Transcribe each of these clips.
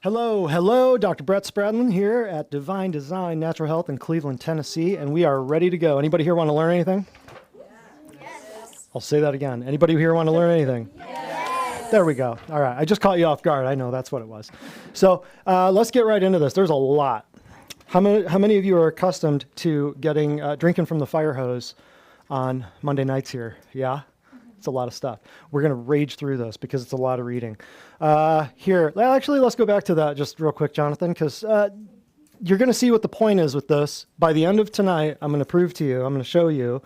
Hello, hello, Dr. Brett Spradlin here at Divine Design Natural Health in Cleveland, Tennessee, and we are ready to go. Anybody here want to learn anything? Yes. I'll say that again. Anybody here want to learn anything? Yes. There we go. All right, I just caught you off guard. I know that's what it was. So let's get right into this. There's a lot. How many of you are accustomed to getting drinking from the fire hose on Monday nights here? Yeah? It's a lot of stuff. We're going to rage through this because it's a lot of reading. Actually, let's go back to that just real quick, Jonathan, because you're going to see what the point is with this. By the end of tonight, I'm going to prove to you, I'm going to show you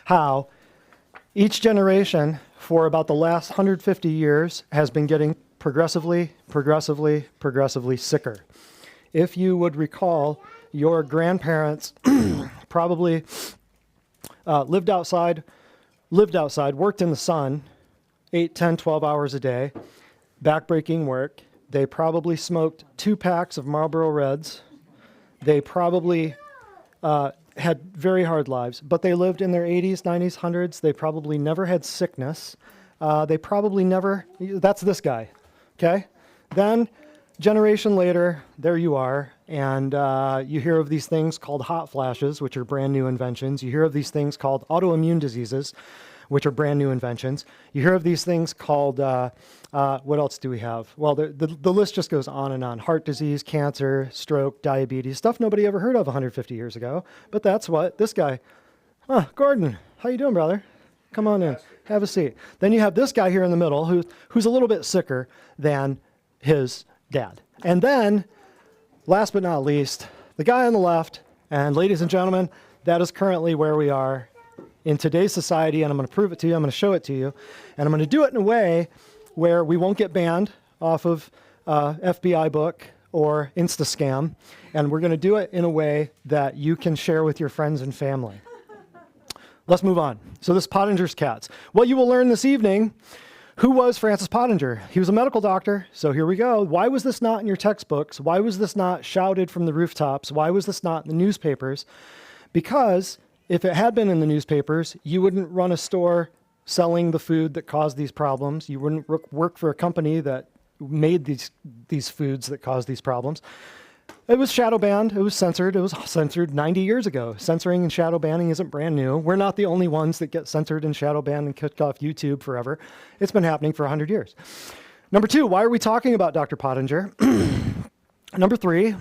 how each generation for about the last 150 years has been getting progressively sicker. If you would recall, your grandparents probably lived outside, worked in the sun, 8, 10, 12 hours a day, backbreaking work. They probably smoked 2 packs of Marlboro Reds. They probably had very hard lives, but they lived in their 80s, 90s, 100s. They probably never had sickness. That's this guy, okay? Then, generation later, there you are, and you hear of these things called hot flashes, which are brand new inventions. You hear of these things called autoimmune diseases, which are brand new inventions. You hear of these things called, what else do we have? Well, the list just goes on and on. Heart disease, cancer, stroke, diabetes, stuff nobody ever heard of 150 years ago. But that's what this guy, Gordon, how you doing, brother? Come on in, have a seat. Then you have this guy here in the middle who's a little bit sicker than his dad. And then, last but not least, the guy on the left, and ladies and gentlemen, that is currently where we are in today's society, and I'm going to prove it to you, I'm going to show it to you, and I'm going to do it in a way where we won't get banned off of FBI book or Instascam, and we're going to do it in a way that you can share with your friends and family. Let's move on. So this Pottenger's cats. What you will learn this evening, who was Francis Pottenger? He was a medical doctor, so here we go. Why was this not in your textbooks? Why was this not shouted from the rooftops? Why was this not in the newspapers? Because if it had been in the newspapers, you wouldn't run a store selling the food that caused these problems. You wouldn't work for a company that made these foods that caused these problems. It was shadow banned. It was censored. It was censored 90 years ago. Censoring and shadow banning isn't brand new. We're not the only ones that get censored and shadow banned and kicked off YouTube forever. It's been happening for 100 years. Number 2, why are we talking about Dr. Pottenger? Number 3,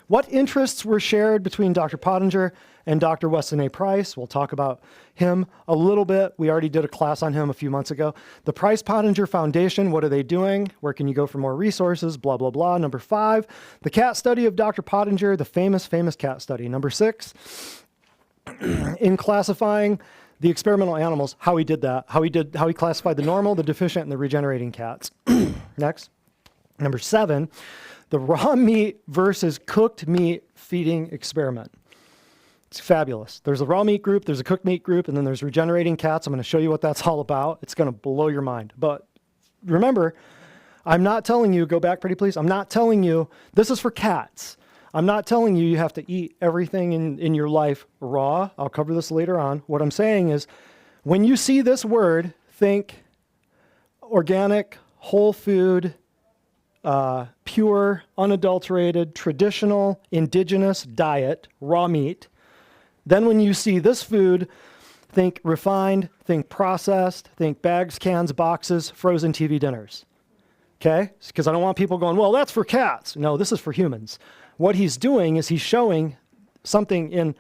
what interests were shared between Dr. Pottenger and Dr. Weston A. Price? We'll talk about him a little bit. We already did a class on him a few months ago. The Price Pottenger Foundation, what are they doing? Where can you go for more resources? Blah, blah, blah. Number 5, the cat study of Dr. Pottenger, the famous cat study. Number 6, in classifying the experimental animals, how he did that, how he classified the normal, the deficient, and the regenerating cats. Next. Number 7, the raw meat versus cooked meat feeding experiment. It's fabulous. There's a raw meat group, there's a cooked meat group, and then there's regenerating cats. I'm going to show you what that's all about. It's going to blow your mind. But remember, I'm not telling you, go back pretty please, I'm not telling you, this is for cats. I'm not telling you have to eat everything in your life raw. I'll cover this later on. What I'm saying is, when you see this word, think organic, whole food, pure, unadulterated, traditional, indigenous diet, raw meat. Then when you see this food, think refined, think processed, think bags, cans, boxes, frozen TV dinners. Okay? Because I don't want people going, well, that's for cats. No, this is for humans. What he's doing is he's showing something in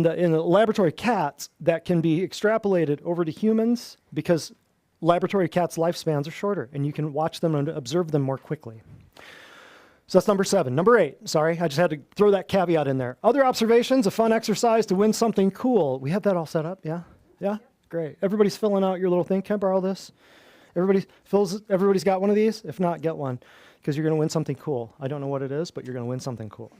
the laboratory cats that can be extrapolated over to humans because laboratory cats' lifespans are shorter, and you can watch them and observe them more quickly. So that's number 7. Number 8, sorry, I just had to throw that caveat in there. Other observations, a fun exercise to win something cool. We have that all set up, yeah? Yeah? Great. Everybody's filling out your little thing. Can I borrow this? Everybody's got one of these? If not, get one, because you're going to win something cool. I don't know what it is, but you're going to win something cool.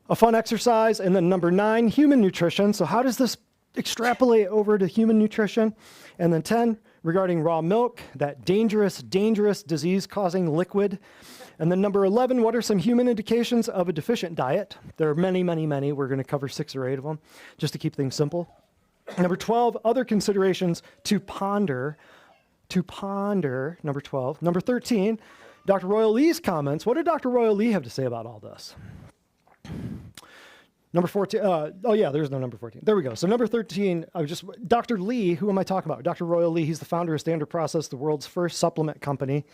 A fun exercise, and then number 9, human nutrition. So how does this extrapolate over to human nutrition? And then 10, regarding raw milk, that dangerous disease-causing liquid. And then number 11, what are some human indications of a deficient diet? There are many. We're going to cover 6 or 8 of them, just to keep things simple. Number 12, other considerations to ponder, number 12. Number 13, Dr. Royal Lee's comments, what did Dr. Royal Lee have to say about all this? Number 14, oh yeah, there's no number 14. There we go. So number 13, Dr. Lee, who am I talking about? Dr. Royal Lee, he's the founder of Standard Process, the world's first supplement company.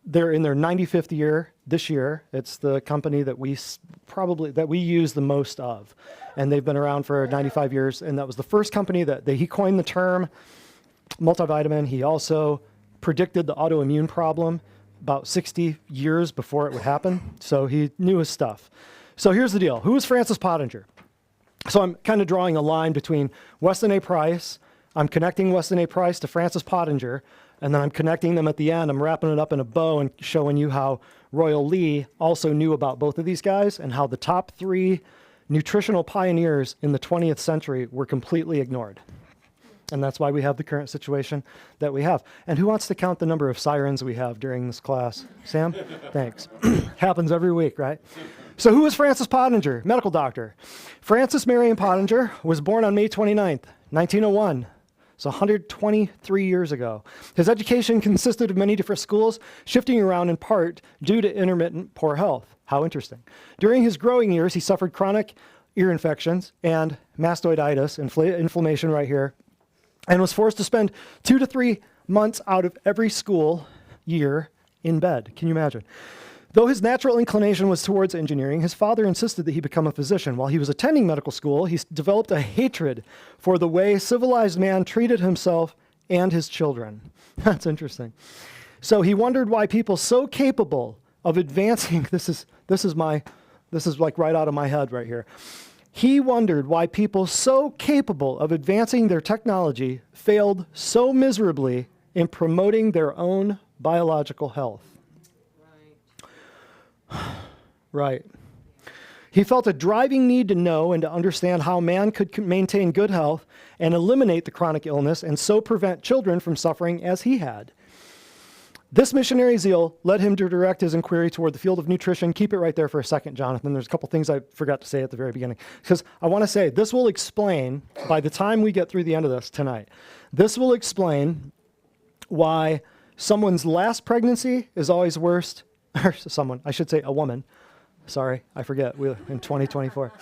They're in their 95th year this year. It's the company that we use the most of. And they've been around for 95 years. And that was the first company that he coined the term multivitamin. He also predicted the autoimmune problem about 60 years before it would happen. So he knew his stuff. So here's the deal. Who is Francis Pottenger? So I'm kind of drawing a line between Weston A. Price. I'm connecting Weston A. Price to Francis Pottenger, and then I'm connecting them at the end. I'm wrapping it up in a bow and showing you how Royal Lee also knew about both of these guys and how the top 3 nutritional pioneers in the 20th century were completely ignored. And that's why we have the current situation that we have. And who wants to count the number of sirens we have during this class? Sam? Thanks. Happens every week, right? So who is Francis Pottenger? Medical doctor. Francis Marion Pottenger was born on May 29th, 1901. So 123 years ago. His education consisted of many different schools, shifting around in part due to intermittent poor health. How interesting. During his growing years, he suffered chronic ear infections and mastoiditis, inflammation right here, and was forced to spend 2 to 3 months out of every school year in bed. Can you imagine? Though his natural inclination was towards engineering, his father insisted that he become a physician. While he was attending medical school, he developed a hatred for the way civilized man treated himself and his children. That's interesting. So he wondered why people so capable of advancing, this is like right out of my head right here. He wondered why people so capable of advancing their technology failed so miserably in promoting their own biological health. Right. He felt a driving need to know and to understand how man could maintain good health and eliminate the chronic illness and so prevent children from suffering as he had. This missionary zeal led him to direct his inquiry toward the field of nutrition. Keep it right there for a second, Jonathan. There's a couple things I forgot to say at the very beginning. Because I want to say, this will explain, by the time we get through the end of this tonight, this will explain why someone's last pregnancy is always worse. Or I should say a woman. Sorry, I forget, we're in 2024.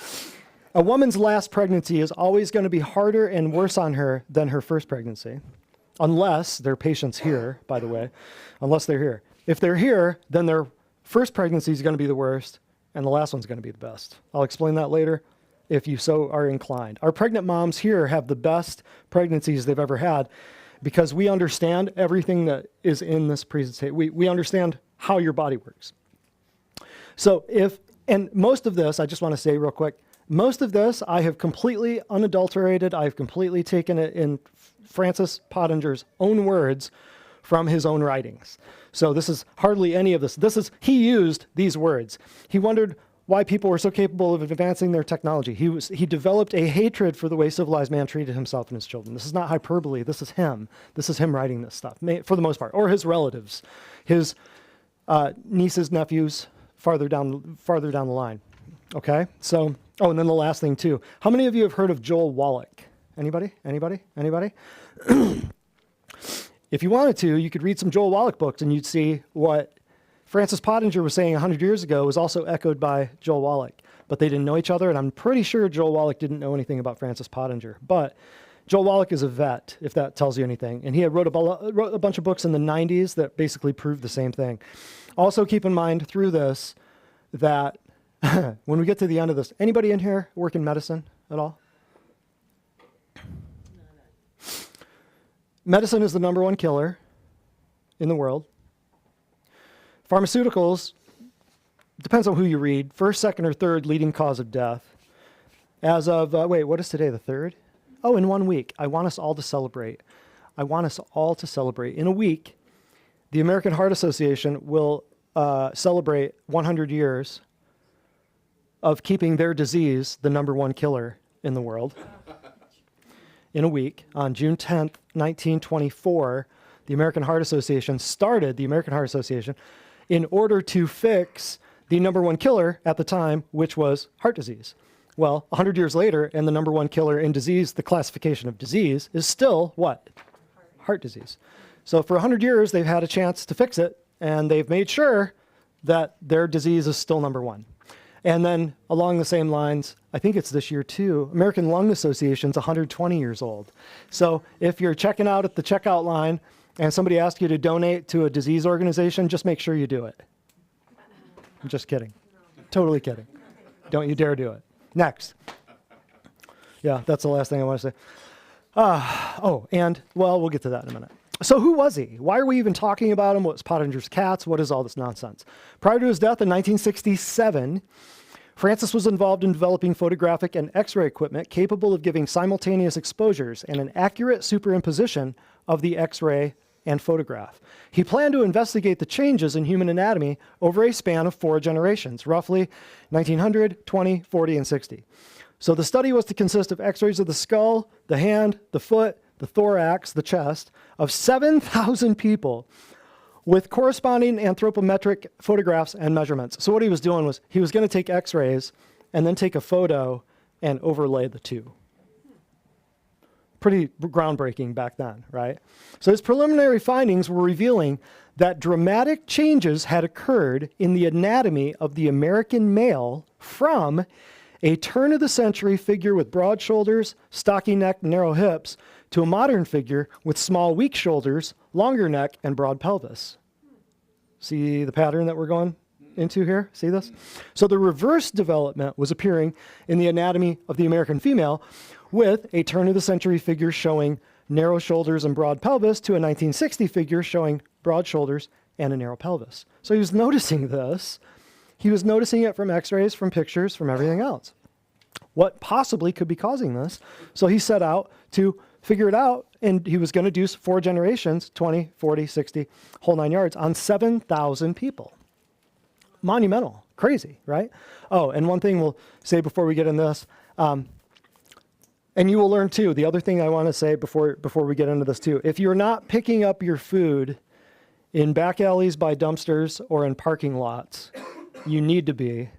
A woman's last pregnancy is always going to be harder and worse on her than her first pregnancy. Unless their patient's here, by the way. Unless they're here. If they're here, then their first pregnancy is going to be the worst, and the last one's going to be the best. I'll explain that later if you so are inclined. Our pregnant moms here have the best pregnancies they've ever had because we understand everything that is in this presentation. We understand how your body works. So and most of this, I just want to say real quick, most of this I have completely unadulterated. I've completely taken it in Francis Pottenger's own words from his own writings. So this is hardly any of this. He used these words. He wondered why people were so capable of advancing their technology. He developed a hatred for the way civilized man treated himself and his children. This is not hyperbole. This is him. This is him writing this stuff, for the most part, or his relatives, his nieces, nephews, farther down the line. Okay? So, and then the last thing too. How many of you have heard of Joel Wallach? Anybody? If you wanted to, you could read some Joel Wallach books and you'd see what Francis Pottenger was saying 100 years ago was also echoed by Joel Wallach. But they didn't know each other, and I'm pretty sure Joel Wallach didn't know anything about Francis Pottenger. But Joel Wallach is a vet, if that tells you anything. And he had wrote a bunch of books in the 90s that basically proved the same thing. Also keep in mind through this that when we get to the end of this, anybody in here work in medicine at all? Medicine is the #1 killer in the world. Pharmaceuticals, depends on who you read, first, second, or third leading cause of death. As of, what is today, the 3rd? Oh, in 1 week. I want us all to celebrate. In a week, the American Heart Association will celebrate 100 years of keeping their disease the #1 killer in the world. In a week, on June 10th, 1924, the American Heart Association started the American Heart Association in order to fix the #1 killer at the time, which was heart disease. Well, 100 years later, and the #1 killer in disease, the classification of disease, is still what? Heart disease. So for 100 years, they've had a chance to fix it, and they've made sure that their disease is still number one. And then along the same lines, I think it's this year too, American Lung Association's 120 years old. So if you're checking out at the checkout line and somebody asks you to donate to a disease organization, just make sure you do it. I'm just kidding. Totally kidding. Don't you dare do it. Next. Yeah, that's the last thing I want to say. We'll get to that in a minute. So who was he? Why are we even talking about him? What's Pottinger's cats? What is all this nonsense? Prior to his death in 1967, Francis was involved in developing photographic and X-ray equipment capable of giving simultaneous exposures and an accurate superimposition of the X-ray and photograph. He planned to investigate the changes in human anatomy over a span of 4 generations, roughly 1900, 20, 40, and 60. So the study was to consist of X-rays of the skull, the hand, the foot, the thorax, the chest, of 7,000 people with corresponding anthropometric photographs and measurements. So what he was doing was he was going to take X-rays and then take a photo and overlay the two. Pretty groundbreaking back then, right? So his preliminary findings were revealing that dramatic changes had occurred in the anatomy of the American male from a turn-of-the-century figure with broad shoulders, stocky neck, narrow hips, to a modern figure with small, weak shoulders, longer neck, and broad pelvis. See the pattern that we're going into here? See this? So the reverse development was appearing in the anatomy of the American female, with a turn-of-the-century figure showing narrow shoulders and broad pelvis to a 1960 figure showing broad shoulders and a narrow pelvis. So he was noticing this. He was noticing it from X-rays, from pictures, from everything else. What possibly could be causing this? So he set out to figure it out, and he was going to do 4 generations, 20, 40, 60, whole 9 yards, on 7,000 people. Monumental. Crazy, right? Oh, and one thing we'll say before we get into this, and you will learn too, the other thing I want to say before we get into this too, if you're not picking up your food in back alleys by dumpsters or in parking lots, you need to be,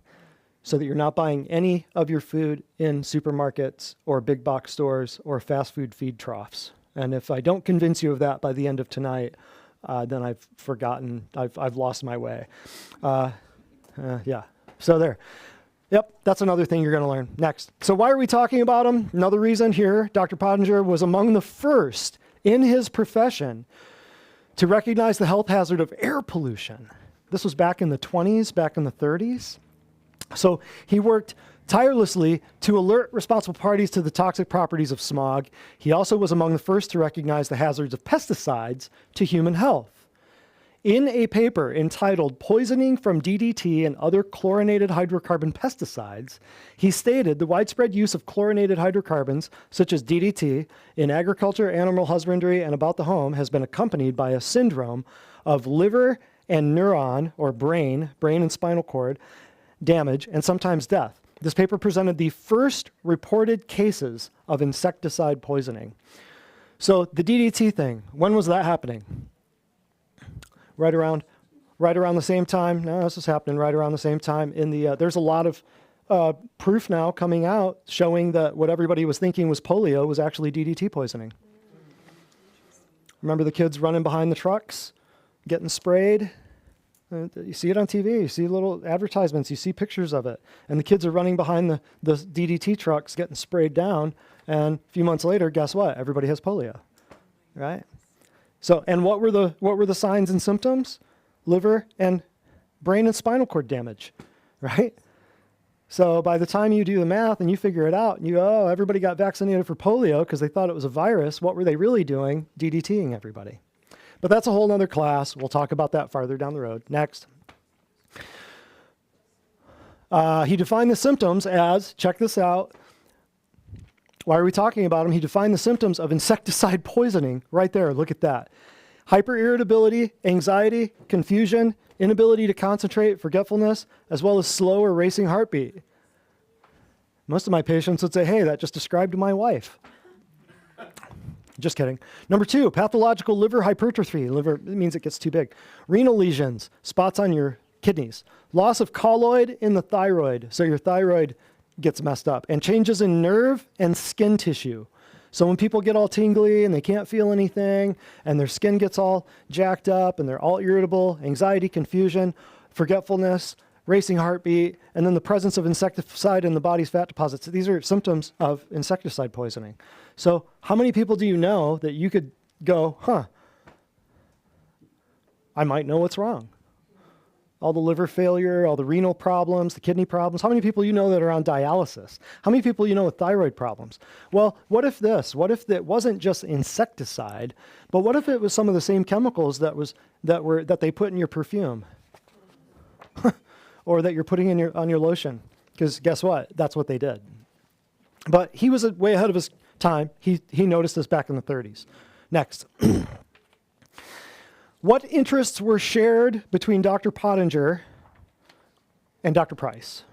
so that you're not buying any of your food in supermarkets or big box stores or fast food feed troughs. And if I don't convince you of that by the end of tonight, then I've forgotten, I've lost my way. Yeah, so there. Yep, that's another thing you're going to learn. Next. So why are we talking about him? Another reason here, Dr. Pottenger was among the first in his profession to recognize the health hazard of air pollution. This was back in the 20s, back in the 30s. So he worked tirelessly to alert responsible parties to the toxic properties of smog. He also was among the first to recognize the hazards of pesticides to human health. In a paper entitled Poisoning from DDT and Other Chlorinated Hydrocarbon Pesticides, he stated the widespread use of chlorinated hydrocarbons, such as DDT, in agriculture, animal husbandry, and about the home has been accompanied by a syndrome of liver and neuron, or brain and spinal cord, damage, and sometimes death. This paper presented the first reported cases of insecticide poisoning. So the DDT thing, when was that happening? Right around the same time. No, this is happening right around the same time. There's a lot of proof now coming out showing that what everybody was thinking was polio was actually DDT poisoning. Remember the kids running behind the trucks, getting sprayed? You see it on TV. You see little advertisements. You see pictures of it. And the kids are running behind the DDT trucks getting sprayed down. And a few months later, guess what? Everybody has polio, right? So, and what were the signs and symptoms? Liver and brain and spinal cord damage, right? So by the time you do the math and you figure it out, and you go, oh, everybody got vaccinated for polio because they thought it was a virus. What were they really doing? DDTing everybody. But that's a whole nother class. We'll talk about that farther down the road. Next. He defined the symptoms as, check this out. Why are we talking about him? He defined the symptoms of insecticide poisoning right there. Look at that. Hyperirritability, anxiety, confusion, inability to concentrate, forgetfulness, as well as slow or racing heartbeat. Most of my patients would say, hey, that just described my wife. Just kidding. Number 2, pathological liver hypertrophy. Liver means it gets too big. Renal lesions, spots on your kidneys. Loss of colloid in the thyroid, so your thyroid gets messed up. And changes in nerve and skin tissue. So when people get all tingly and they can't feel anything and their skin gets all jacked up and they're all irritable, anxiety, confusion, forgetfulness, racing heartbeat, and then the presence of insecticide in the body's fat deposits, these are symptoms of insecticide poisoning. So how many people do you know that you could go, I might know what's wrong? All the liver failure, all the renal problems, the kidney problems. How many people you know that are on dialysis? How many people you know with thyroid problems? Well, what if this? What if it wasn't just insecticide, but what if it was some of the same chemicals that they put in your perfume? Or that you're putting in on your lotion? Because guess what? That's what they did. But he was way ahead of his time. He noticed this back in the 30s. Next. What interests were shared between Dr. Pottenger and Dr. Price?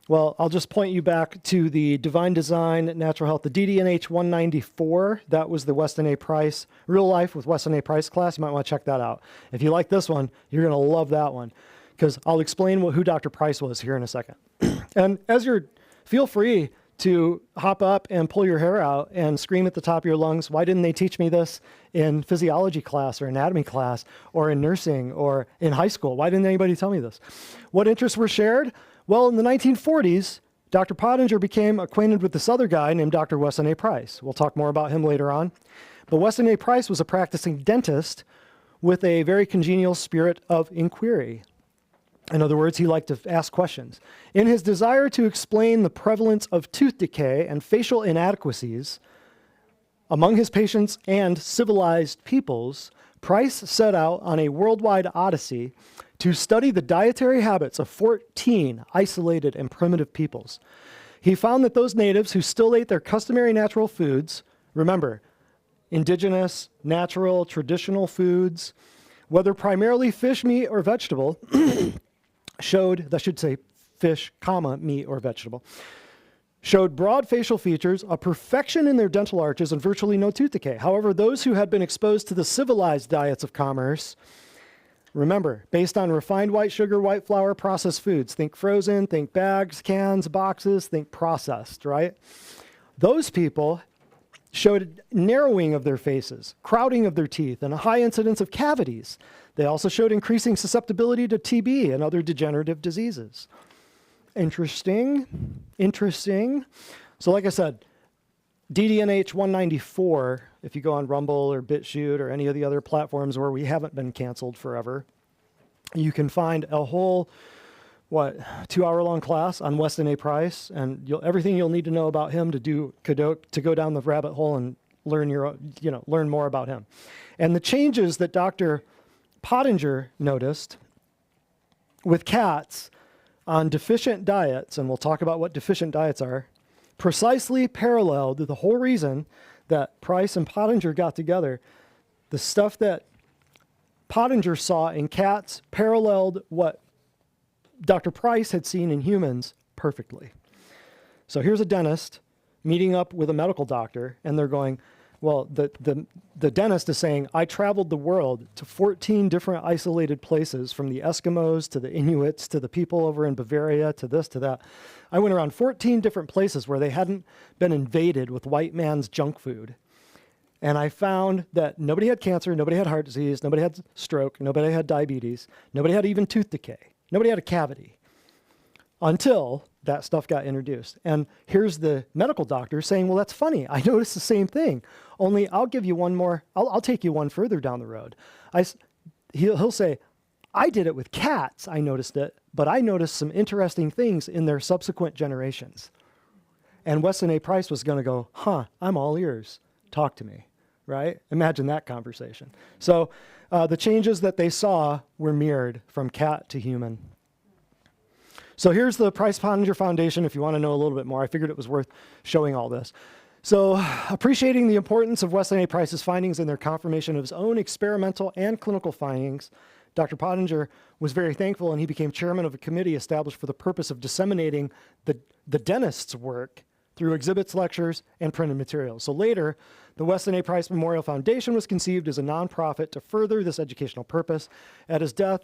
Well, I'll just point you back to the Divine Design, Natural Health, the DDNH 194. That was the Weston A. Price, Real Life with Weston A. Price class. You might want to check that out. If you like this one, you're going to love that one, because I'll explain who Dr. Price was here in a second. And feel free to hop up and pull your hair out and scream at the top of your lungs, why didn't they teach me this in physiology class or anatomy class or in nursing or in high school? Why didn't anybody tell me this? What interests were shared? Well, in the 1940s, Dr. Pottenger became acquainted with this other guy named Dr. Weston A. Price. We'll talk more about him later on. But Weston A. Price was a practicing dentist with a very congenial spirit of inquiry. In other words, he liked to ask questions. In his desire to explain the prevalence of tooth decay and facial inadequacies among his patients and civilized peoples, Price set out on a worldwide odyssey to study the dietary habits of 14 isolated and primitive peoples. He found that those natives who still ate their customary natural foods, remember, indigenous, natural, traditional foods, whether primarily fish, meat, or vegetable, that should say fish, meat or vegetable, showed broad facial features, a perfection in their dental arches, and virtually no tooth decay. However, those who had been exposed to the civilized diets of commerce, remember, based on refined white sugar, white flour, processed foods, think frozen, think bags, cans, boxes, think processed, right? Those people showed narrowing of their faces, crowding of their teeth, and a high incidence of cavities. They also showed increasing susceptibility to TB and other degenerative diseases. Interesting. So like I said, DDNH 194, if you go on Rumble or BitChute or any of the other platforms where we haven't been canceled forever, you can find a whole, 2-hour-long class on Weston A. Price, and everything you'll need to know about him to go down the rabbit hole and learn more about him. And the changes that Dr. Pottenger noticed with cats on deficient diets, and we'll talk about what deficient diets are, precisely paralleled the whole reason that Price and Pottenger got together. The stuff that Pottenger saw in cats paralleled what Dr. Price had seen in humans perfectly. So here's a dentist meeting up with a medical doctor, and they're going, well, the dentist is saying, I traveled the world to 14 different isolated places, from the Eskimos to the Inuits to the people over in Bavaria to this to that. I went around 14 different places where they hadn't been invaded with white man's junk food. And I found that nobody had cancer, nobody had heart disease, nobody had stroke, nobody had diabetes, nobody had even tooth decay, nobody had a cavity, until that stuff got introduced. And here's the medical doctor saying, well, that's funny. I noticed the same thing, only I'll give you one more, I'll take you one further down the road. He'll say, I did it with cats, I noticed it, but I noticed some interesting things in their subsequent generations. And Weston A. Price was going to go, I'm all ears. Talk to me, right? Imagine that conversation. So the changes that they saw were mirrored from cat to human. So here's the Price Pottenger Foundation if you want to know a little bit more. I figured it was worth showing all this. So appreciating the importance of Weston A. Price's findings and their confirmation of his own experimental and clinical findings, Dr. Pottenger was very thankful, and he became chairman of a committee established for the purpose of disseminating the dentist's work through exhibits, lectures, and printed materials. So later, the Weston A. Price Memorial Foundation was conceived as a nonprofit to further this educational purpose. At his death,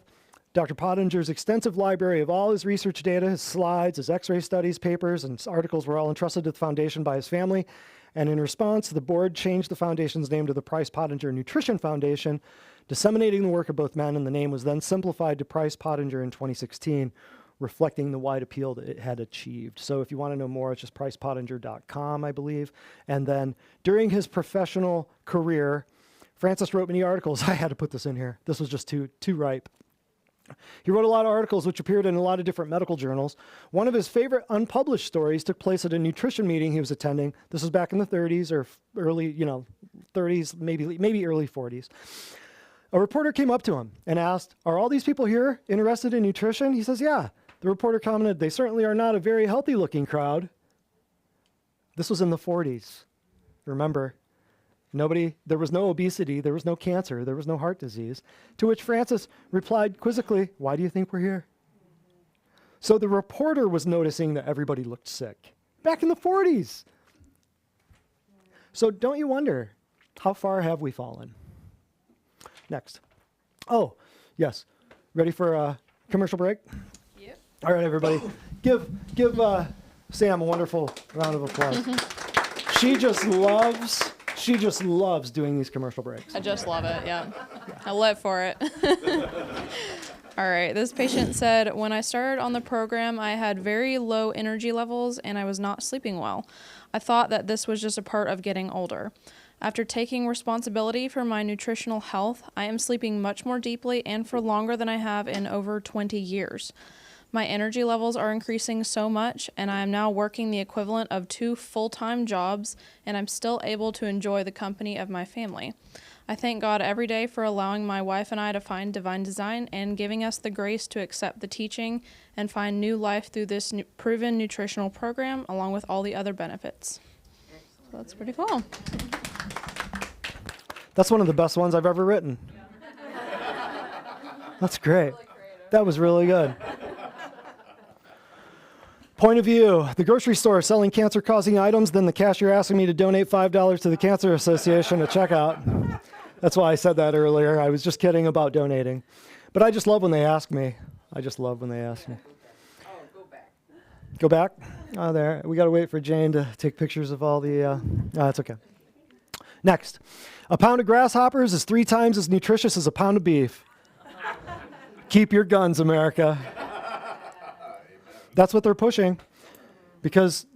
Dr. Pottenger's extensive library of all his research data, his slides, his x-ray studies, papers, and articles were all entrusted to the foundation by his family. And in response, the board changed the foundation's name to the Price Pottenger Nutrition Foundation, disseminating the work of both men, and the name was then simplified to Price Pottenger in 2016, reflecting the wide appeal that it had achieved. So if you want to know more, it's just pricepottenger.com, I believe. And then during his professional career, Francis wrote many articles. I had to put this in here. This was just too ripe. He wrote a lot of articles which appeared in a lot of different medical journals. One of his favorite unpublished stories took place at a nutrition meeting he was attending. This was back in the 30s or early, 30s, maybe early 40s. A reporter came up to him and asked, "Are all these people here interested in nutrition?" He says, "Yeah." The reporter commented, "They certainly are not a very healthy looking crowd." This was in the 40s. Remember, there was no obesity, there was no cancer, there was no heart disease. To which Francis replied quizzically, "Why do you think we're here?" So the reporter was noticing that everybody looked sick back in the 40s. So don't you wonder, how far have we fallen? Next. Oh, yes. Ready for a commercial break? Yep. All right, everybody. Give Sam a wonderful round of applause. She just loves doing these commercial breaks. I just love it, yeah. I live for it. All right, this patient said, "When I started on the program, I had very low energy levels and I was not sleeping well. I thought that this was just a part of getting older. After taking responsibility for my nutritional health, I am sleeping much more deeply and for longer than I have in over 20 years. My energy levels are increasing so much, and I am now working the equivalent of 2 full-time jobs, and I'm still able to enjoy the company of my family. I thank God every day for allowing my wife and I to find divine design and giving us the grace to accept the teaching and find new life through this proven nutritional program, along with all the other benefits." So that's pretty cool. That's one of the best ones I've ever written. That's great. That was really good. Point of view, the grocery store selling cancer-causing items, then the cashier asking me to donate $5 to the Cancer Association at checkout. That's why I said that earlier. I was just kidding about donating. But I just love when they ask me. I just love when they ask me. Oh, go back. Go back? Oh, there. We got to wait for Jane to take pictures of all the... that's okay. Next. A pound of grasshoppers is 3 times as nutritious as a pound of beef. Keep your guns, America. That's what they're pushing. Because,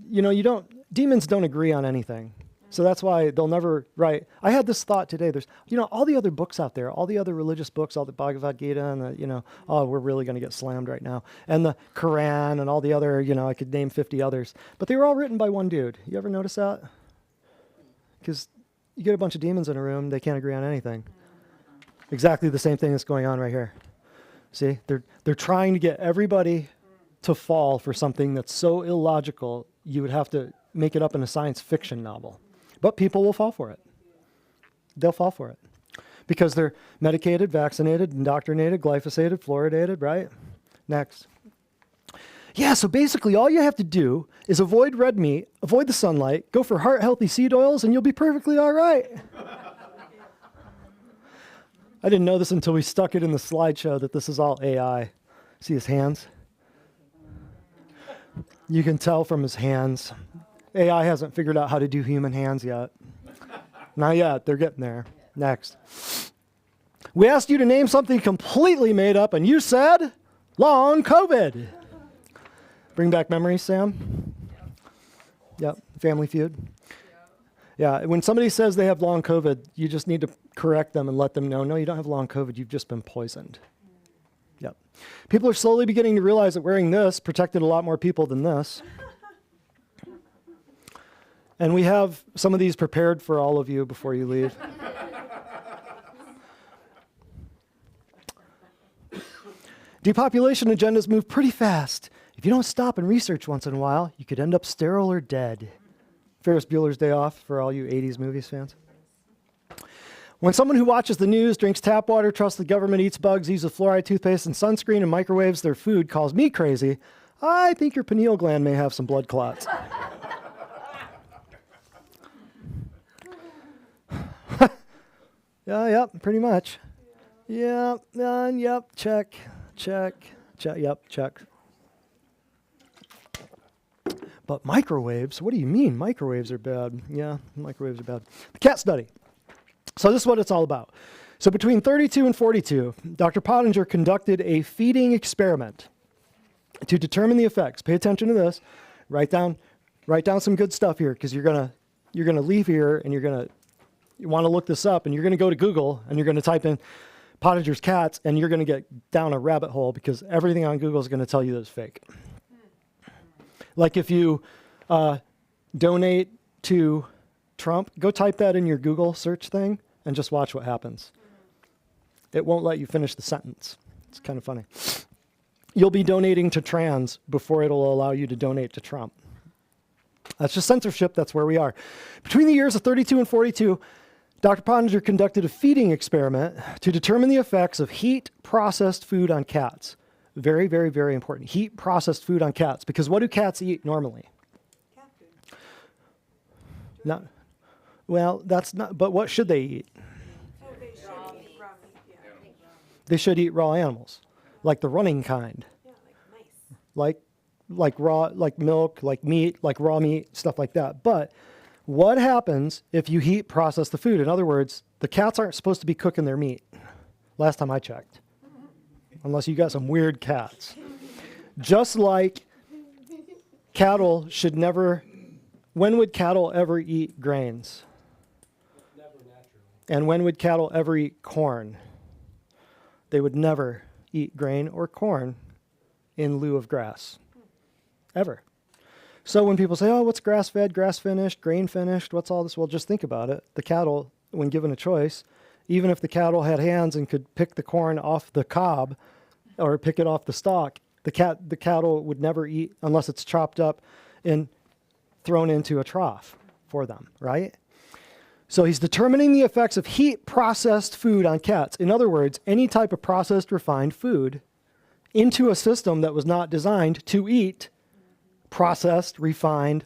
demons don't agree on anything. So that's why they'll never write. I had this thought today. There's, all the other books out there, all the other religious books, all the Bhagavad Gita and the, we're really going to get slammed right now. And the Quran and all the other, I could name 50 others. But they were all written by one dude. You ever notice that? Because you get a bunch of demons in a room, they can't agree on anything. Exactly the same thing that's going on right here. See, they're trying to get everybody to fall for something that's so illogical, you would have to make it up in a science fiction novel. But people will fall for it. They'll fall for it. Because they're medicated, vaccinated, indoctrinated, glyphosated, fluoridated, right? Next. Yeah, so basically all you have to do is avoid red meat, avoid the sunlight, go for heart-healthy seed oils, and you'll be perfectly all right. I didn't know this until we stuck it in the slideshow that this is all AI. See his hands? You can tell from his hands. AI hasn't figured out how to do human hands yet. Not yet. They're getting there. Next. We asked you to name something completely made up, and you said long COVID. Bring back memories, Sam? Yep. Family Feud. Yeah. When somebody says they have long COVID, you just need to correct them and let them know, no, you don't have long COVID. You've just been poisoned. Yep. People are slowly beginning to realize that wearing this protected a lot more people than this. And we have some of these prepared for all of you before you leave. Depopulation agendas move pretty fast. If you don't stop and research once in a while, you could end up sterile or dead. Ferris Bueller's Day Off for all you 80s movies fans. When someone who watches the news, drinks tap water, trusts the government, eats bugs, uses fluoride toothpaste and sunscreen, and microwaves their food, calls me crazy, I think your pineal gland may have some blood clots. Yep, pretty much. Yep, check, yep, check. But microwaves, what do you mean microwaves are bad? Yeah, microwaves are bad. The cat study. So this is what it's all about. So between 32 and 42, Dr. Pottenger conducted a feeding experiment to determine the effects. Pay attention to this. Write down some good stuff here, because you're gonna leave here and you want to look this up, and you're gonna go to Google and you're gonna type in Pottenger's cats, and you're gonna get down a rabbit hole, because everything on Google is gonna tell you that it's fake. Like if you donate to Trump, go type that in your Google search thing and just watch what happens. It won't let you finish the sentence. It's kind of funny. You'll be donating to trans before it'll allow you to donate to Trump. That's just censorship. That's where we are. Between the years of 32 and 42, Dr. Pottenger conducted a feeding experiment to determine the effects of heat-processed food on cats. Very, very, very important. Heat-processed food on cats. Because what do cats eat normally? Cat food. Not, well, that's not, but what should they eat? Oh, they should eat raw meat. Yeah. They should eat raw animals, like the running kind. Yeah, like mice. Like raw, like milk, like meat, like raw meat, stuff like that. But what happens if you heat process the food? In other words, the cats aren't supposed to be cooking their meat. Last time I checked. Unless you got some weird cats. Just like cattle should never, when would cattle ever eat grains? Never naturally. And when would cattle ever eat corn? They would never eat grain or corn in lieu of grass. Ever. So when people say, oh, what's grass-fed, grass-finished, grain-finished, what's all this? Well, just think about it. The cattle, when given a choice, even if the cattle had hands and could pick the corn off the cob or pick it off the stalk, the cattle would never eat unless it's chopped up and thrown into a trough for them, right? So he's determining the effects of heat-processed food on cats. In other words, any type of processed, refined food into a system that was not designed to eat processed, refined,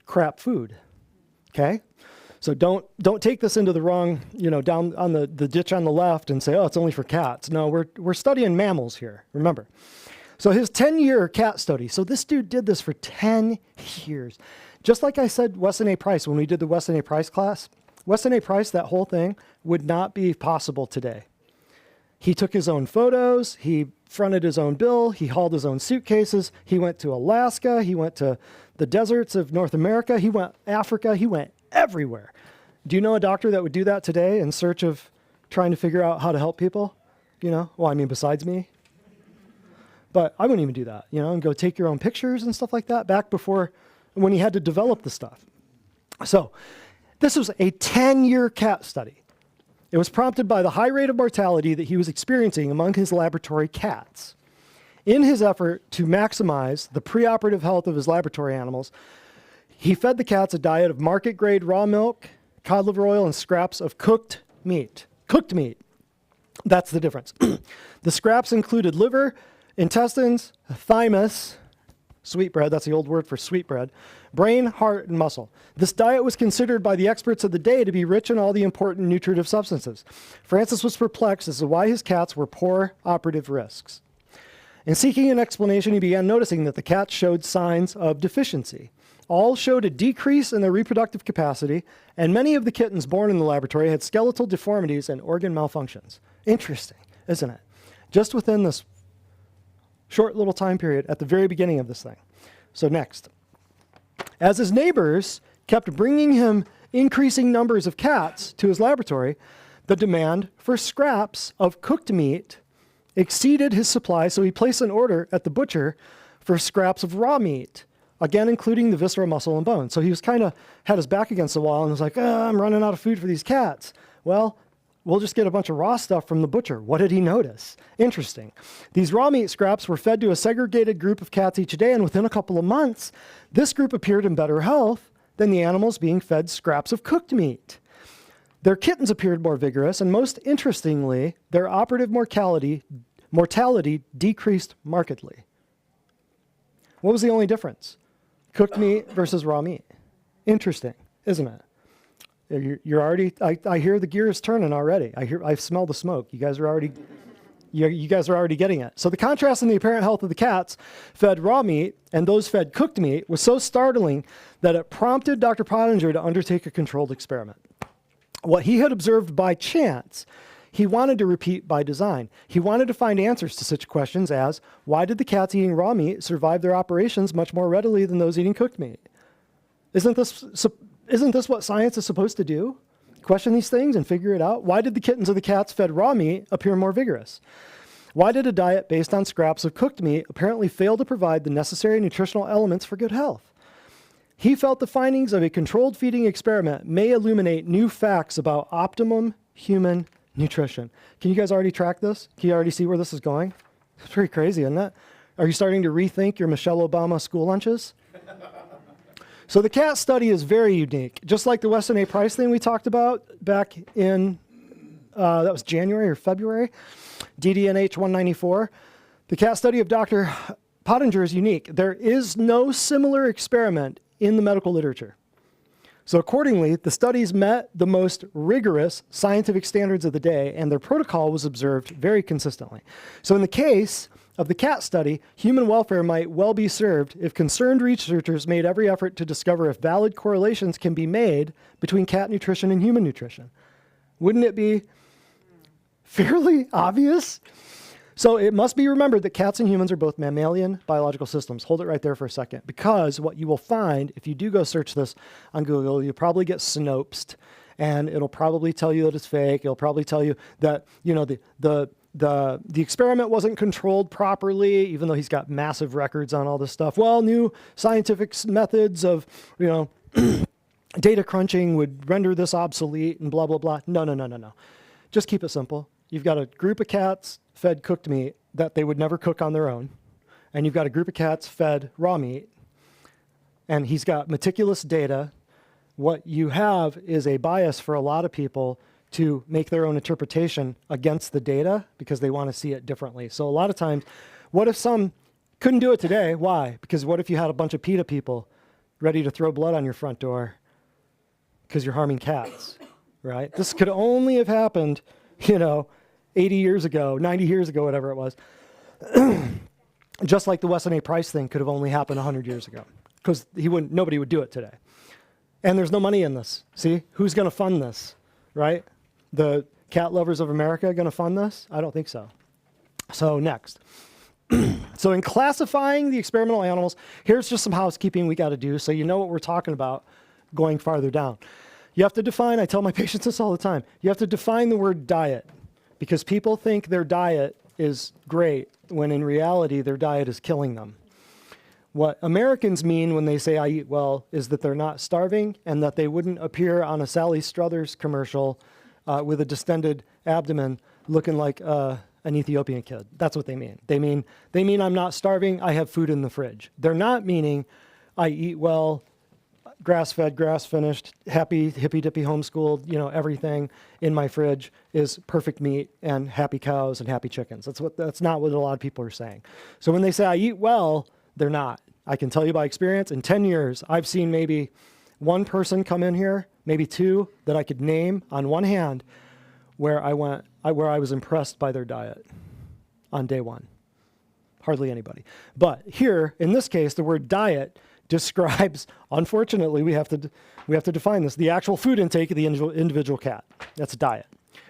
crap food. Okay? So don't take this into the wrong, down on the ditch on the left and say, oh, it's only for cats. No, we're studying mammals here, remember. So his 10-year cat study. So this dude did this for 10 years. Just like I said, Weston A. Price, when we did the Weston A. Price class, Weston A. Price, that whole thing would not be possible today. He took his own photos, he fronted his own bill, he hauled his own suitcases, he went to Alaska, he went to the deserts of North America, he went Africa, he went everywhere. Do you know a doctor that would do that today in search of trying to figure out how to help people? Besides me. But I wouldn't even do that, and go take your own pictures and stuff like that back before when he had to develop the stuff. So this was a 10-year cat study. It was prompted by the high rate of mortality that he was experiencing among his laboratory cats. In his effort to maximize the preoperative health of his laboratory animals, he fed the cats a diet of market-grade raw milk, cod liver oil, and scraps of cooked meat. Cooked meat. That's the difference. The scraps included liver, intestines, thymus, sweetbread, that's the old word for sweetbread, brain, heart, and muscle. This diet was considered by the experts of the day to be rich in all the important nutritive substances. Francis was perplexed as to why his cats were poor operative risks. In seeking an explanation, he began noticing that the cats showed signs of deficiency. All showed a decrease in their reproductive capacity, and many of the kittens born in the laboratory had skeletal deformities and organ malfunctions. Interesting, isn't it? Just within this short little time period at the very beginning of this thing. So next. As his neighbors kept bringing him increasing numbers of cats to his laboratory, the demand for scraps of cooked meat exceeded his supply, so he placed an order at the butcher for scraps of raw meat, again including the viscera, muscle, and bone. So he was kind of had his back against the wall and was like, I'm running out of food for these cats. Well, we'll just get a bunch of raw stuff from the butcher. What did he notice? Interesting. These raw meat scraps were fed to a segregated group of cats each day, and within a couple of months, this group appeared in better health than the animals being fed scraps of cooked meat. Their kittens appeared more vigorous, and most interestingly, their operative mortality decreased markedly. What was the only difference? Cooked meat versus raw meat. Interesting, isn't it? You're already, I hear the gears turning already. I smell the smoke. You guys are already You guys are already getting it. So the contrast in the apparent health of the cats fed raw meat and those fed cooked meat was so startling that it prompted Dr. Pottenger to undertake a controlled experiment. What he had observed by chance, he wanted to repeat by design. He wanted to find answers to such questions as, why did the cats eating raw meat survive their operations much more readily than those eating cooked meat? Isn't this what science is supposed to do? Question these things and figure it out. Why did the kittens of the cats fed raw meat appear more vigorous? Why did a diet based on scraps of cooked meat apparently fail to provide the necessary nutritional elements for good health? He felt the findings of a controlled feeding experiment may illuminate new facts about optimum human nutrition. Can you guys already track this? Can you already see where this is going? It's pretty crazy, isn't it? Are you starting to rethink your Michelle Obama school lunches? So the cat study is very unique. Just like the Weston A. Price thing we talked about back in, that was January or February, DDNH 194. The cat study of Dr. Pottenger is unique. There is no similar experiment in the medical literature. So accordingly, the studies met the most rigorous scientific standards of the day, and their protocol was observed very consistently. So in the case of the cat study, human welfare might well be served if concerned researchers made every effort to discover if valid correlations can be made between cat nutrition and human nutrition. Wouldn't it be fairly obvious? So it must be remembered that cats and humans are both mammalian biological systems. Hold it right there for a second, because what you will find, if you do go search this on Google, you'll probably get Snopes, and it'll probably tell you that it's fake. It'll probably tell you that, you know, the experiment wasn't controlled properly, even though he's got massive records on all this stuff. Well, new scientific methods of, you know, data crunching would render this obsolete and blah, blah, blah. No. Just keep it simple. You've got a group of cats fed cooked meat that they would never cook on their own, and you've got a group of cats fed raw meat, and he's got meticulous data. What you have is a bias for a lot of people to make their own interpretation against the data because they want to see it differently. So a lot of times, what if some couldn't do it today? Why? Because what if you had a bunch of PETA people ready to throw blood on your front door because you're harming cats, right? This could only have happened, 80 years ago, 90 years ago, whatever it was. Just like the Weston A. Price thing could have only happened 100 years ago, because nobody would do it today. And there's no money in this. See, who's going to fund this, right? The cat lovers of America going to fund this? I don't think so. So next. So in classifying the experimental animals, here's just some housekeeping we got to do so you know what we're talking about going farther down. You have to define, I tell my patients this all the time, you have to define the word diet, because people think their diet is great when in reality their diet is killing them. What Americans mean when they say I eat well is that they're not starving and that they wouldn't appear on a Sally Struthers commercial with a distended abdomen looking like an Ethiopian kid. That's what they mean. They mean I'm not starving, I have food in the fridge. They're not meaning I eat well, grass-fed, grass-finished, happy, hippy-dippy homeschooled, everything in my fridge is perfect meat and happy cows and happy chickens. That's not what a lot of people are saying. So when they say I eat well, they're not. I can tell you by experience, in 10 years, I've seen maybe one person come in here, maybe two, that I could name on one hand where I was impressed by their diet on day one. Hardly anybody. But here, in this case, the word diet describes, unfortunately, we have to define this, the actual food intake of the individual cat. That's a diet.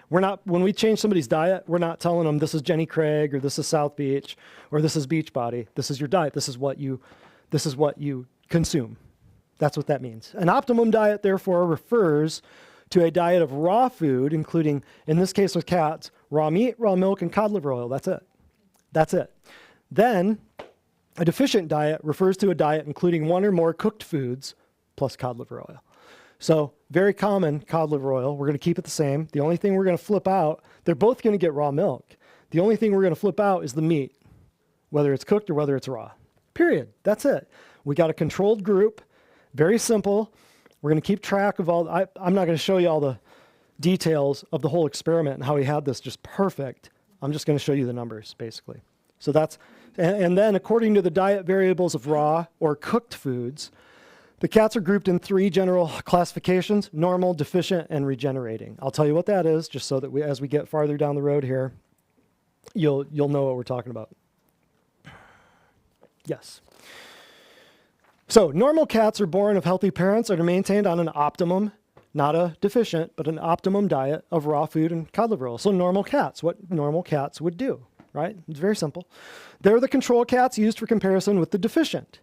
When we change somebody's diet, we're not telling them this is Jenny Craig or this is South Beach or this is Beachbody. This is your diet. This is what you consume. That's what that means. An optimum diet, therefore, refers to a diet of raw food, including, in this case with cats, raw meat, raw milk, and cod liver oil. That's it. Then, a deficient diet refers to a diet including one or more cooked foods plus cod liver oil. So very common cod liver oil. We're going to keep it the same. The only thing we're going to flip out, they're both going to get raw milk. The only thing we're going to flip out is the meat, whether it's cooked or whether it's raw. Period. That's it. We got a controlled group. Very simple. We're going to keep track of all. I'm not going to show you all the details of the whole experiment and how he had this just perfect. I'm just going to show you the numbers, basically. So that's, and then according to the diet variables of raw or cooked foods, the cats are grouped in 3 general classifications: normal, deficient, and regenerating. I'll tell you what that is, just so that as we get farther down the road here. you'll know what we're talking about. Yes. So normal cats are born of healthy parents that are maintained on an optimum, not a deficient, but an optimum diet of raw food and cod liver oil. So normal cats, what normal cats would do, right? It's very simple. They're the control cats used for comparison with the deficient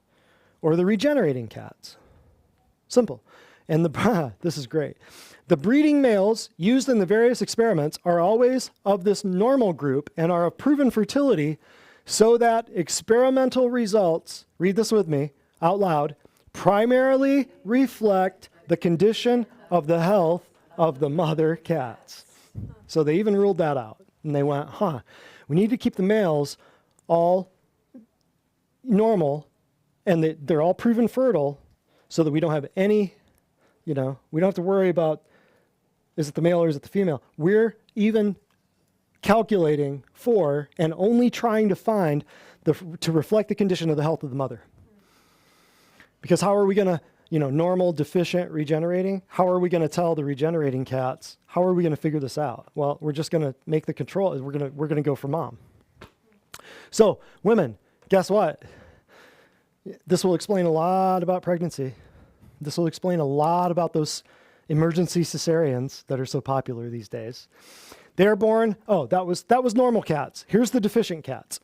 or the regenerating cats. Simple. And this is great. The breeding males used in the various experiments are always of this normal group and are of proven fertility, so that experimental results, read this with me out loud, primarily reflect the condition of the health of the mother cats. So they even ruled that out. And they went, we need to keep the males all normal and they're all proven fertile so that we don't have any, we don't have to worry about, is it the male or is it the female? We're even calculating for and only trying to find to reflect the condition of the health of the mother. Because how are we going to, normal, deficient, regenerating? How are we going to tell the regenerating cats? How are we going to figure this out? Well, we're just going to make the control. We're going to go for mom. So women, guess what? This will explain a lot about pregnancy. This will explain a lot about those emergency cesareans that are so popular these days. They're born, that was normal cats. Here's the deficient cats.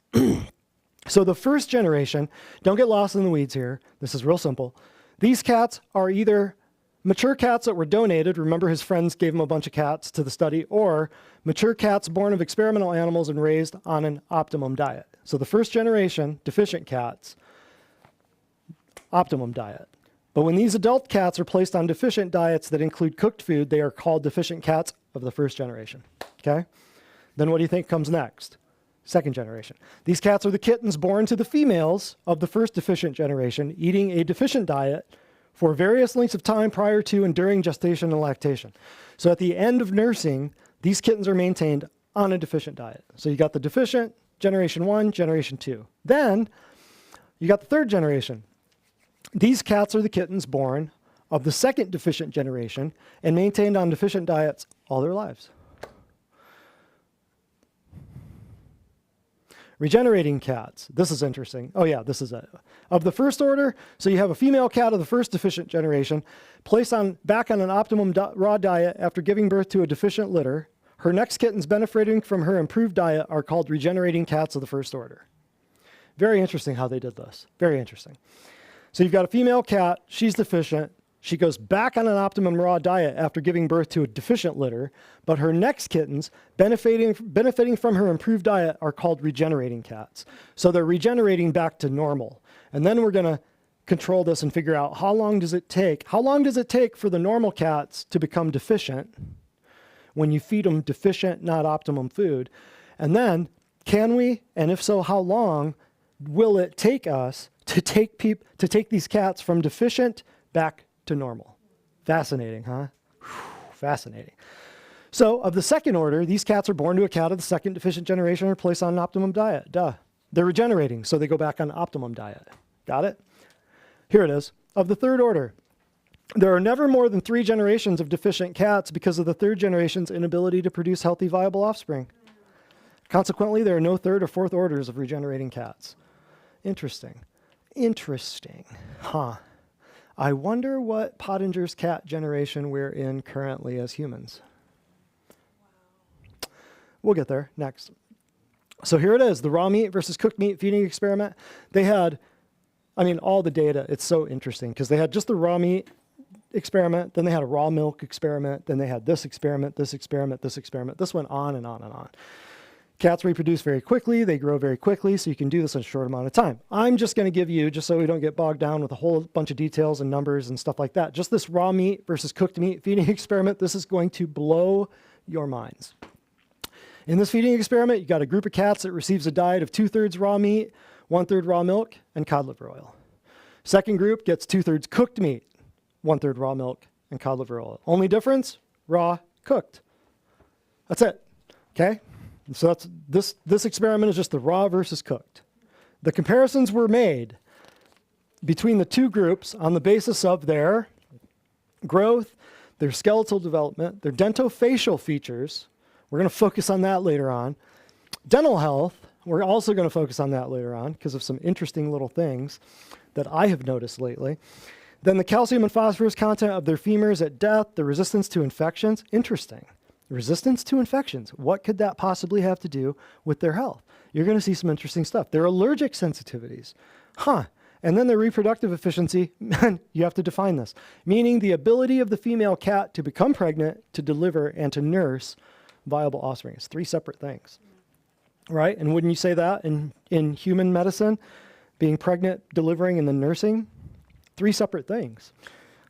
So the first generation, don't get lost in the weeds here. This is real simple. These cats are either mature cats that were donated, remember his friends gave him a bunch of cats to the study, or mature cats born of experimental animals and raised on an optimum diet. So the first generation, deficient cats, optimum diet. But when these adult cats are placed on deficient diets that include cooked food, they are called deficient cats of the first generation. Okay? Then what do you think comes next? Second generation. These cats are the kittens born to the females of the first deficient generation, eating a deficient diet for various lengths of time prior to and during gestation and lactation. So at the end of nursing, these kittens are maintained on a deficient diet. So you got the deficient, generation 1, generation 2. Then you got the third generation. These cats are the kittens born of the second deficient generation and maintained on deficient diets all their lives. Regenerating cats. This is interesting. This is it. Of the first order, so you have a female cat of the first deficient generation placed back on an optimum raw diet after giving birth to a deficient litter. Her next kittens benefiting from her improved diet are called regenerating cats of the first order. Very interesting how they did this. Very interesting. So you've got a female cat, she's deficient. She goes back on an optimum raw diet after giving birth to a deficient litter, but her next kittens, benefiting from her improved diet, are called regenerating cats. So they're regenerating back to normal. And then we're going to control this and figure out how long does it take for the normal cats to become deficient when you feed them deficient, not optimum food. And then can we, and if so, how long will it take us to take these cats from deficient back to normal? Fascinating, huh? Fascinating. So of the second order, these cats are born to a cat of the second deficient generation and are placed on an optimum diet. They're regenerating, so they go back on optimum diet. Got it? Here it is. Of the third order, there are never more than 3 generations of deficient cats because of the third generation's inability to produce healthy, viable offspring. Consequently, there are no third or fourth orders of regenerating cats. Interesting. Huh. I wonder what Pottenger's cat generation we're in currently as humans. We'll get there next. So here it is, the raw meat versus cooked meat feeding experiment. They had, all the data, it's so interesting because they had just the raw meat experiment, then they had a raw milk experiment, then they had this experiment, this experiment, this experiment. This went on and on and on. Cats reproduce very quickly, they grow very quickly, so you can do this in a short amount of time. I'm just going to give you, just so we don't get bogged down with a whole bunch of details and numbers and stuff like that, just this raw meat versus cooked meat feeding experiment. This is going to blow your minds. In this feeding experiment, you got a group of cats that receives a diet of 2/3 raw meat, 1/3 raw milk, and cod liver oil. Second group gets 2/3 cooked meat, 1/3 raw milk, and cod liver oil. Only difference, raw, cooked. That's it, okay? And so this experiment is just the raw versus cooked. The comparisons were made between the two groups on the basis of their growth, their skeletal development, their dentofacial features. We're going to focus on that later on. Dental health, we're also going to focus on that later on because of some interesting little things that I have noticed lately. Then the calcium and phosphorus content of their femurs at death, the resistance to infections. Interesting. Resistance to infections. What could that possibly have to do with their health? You're going to see some interesting stuff. Their allergic sensitivities. And then their reproductive efficiency, you have to define this, meaning the ability of the female cat to become pregnant, to deliver, and to nurse viable offspring. It's 3 separate things, right? And wouldn't you say that in human medicine, being pregnant, delivering, and then nursing? 3 separate things.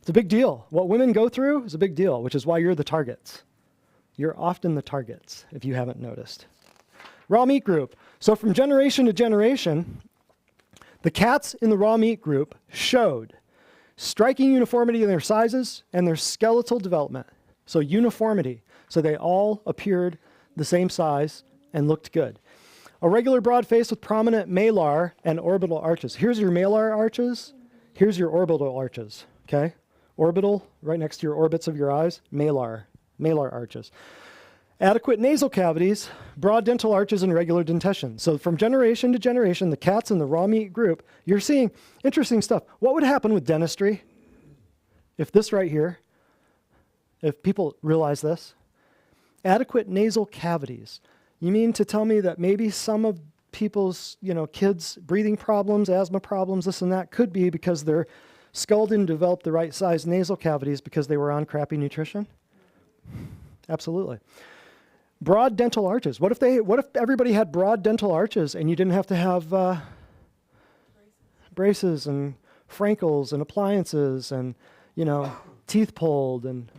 It's a big deal. What women go through is a big deal, which is why you're the targets. You're often the targets, if you haven't noticed. Raw meat group. So from generation to generation, the cats in the raw meat group showed striking uniformity in their sizes and their skeletal development. So uniformity. So they all appeared the same size and looked good. A regular broad face with prominent malar and orbital arches. Here's your malar arches. Here's your orbital arches, okay? Orbital, right next to your orbits of your eyes, malar arches. Adequate nasal cavities, broad dental arches, and regular dentition. So from generation to generation, the cats in the raw meat group, you're seeing interesting stuff. What would happen with dentistry if this right here, if people realize this? Adequate nasal cavities. You mean to tell me that maybe some of people's, kids' breathing problems, asthma problems, this and that could be because their skull didn't develop the right size nasal cavities because they were on crappy nutrition? Absolutely. Broad dental arches. What if everybody had broad dental arches and you didn't have to have braces and frankles and appliances and, teeth pulled and,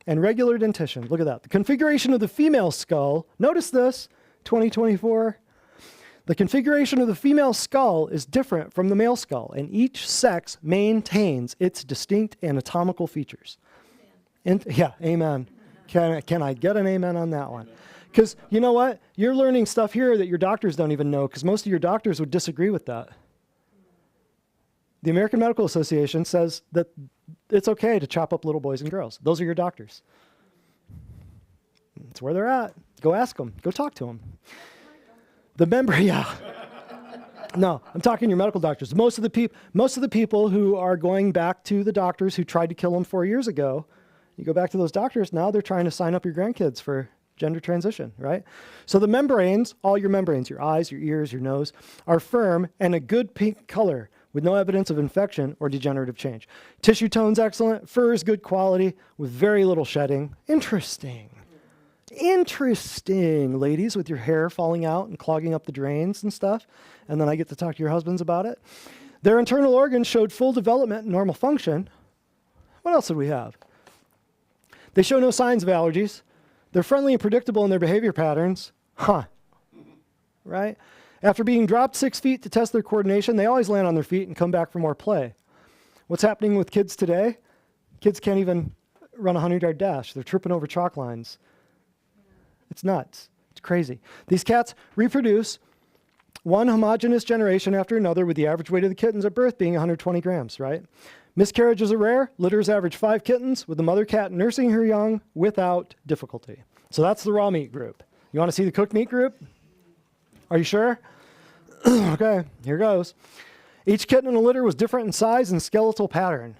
and regular dentition. Look at that. The configuration of the female skull, notice this, 2024. The configuration of the female skull is different from the male skull, and each sex maintains its distinct anatomical features. Amen. Can I get an amen on that one? Because you know what? You're learning stuff here that your doctors don't even know, because most of your doctors would disagree with that. The American Medical Association says that it's okay to chop up little boys and girls. Those are your doctors. That's where they're at. Go ask them. Go talk to them. The membrane, No, I'm talking your medical doctors. Most of the people who are going back to the doctors who tried to kill them 4 years ago, you go back to those doctors, now they're trying to sign up your grandkids for gender transition, right? So the membranes, all your membranes, your eyes, your ears, your nose, are firm and a good pink color with no evidence of infection or degenerative change. Tissue tone's excellent, fur is good quality with very little shedding. Interesting, ladies, with your hair falling out and clogging up the drains and stuff. And then I get to talk to your husbands about it. Their internal organs showed full development and normal function. What else did we have? They show no signs of allergies. They're friendly and predictable in their behavior patterns. Right? After being dropped 6 feet to test their coordination, they always land on their feet and come back for more play. What's happening with kids today? Kids can't even run a 100-yard dash. They're tripping over chalk lines. It's nuts. It's crazy. These cats reproduce one homogeneous generation after another, with the average weight of the kittens at birth being 120 grams, right? Miscarriages are rare. Litters average 5 kittens, with the mother cat nursing her young without difficulty. So that's the raw meat group. You want to see the cooked meat group? Are you sure? Okay, here goes. Each kitten in a litter was different in size and skeletal pattern.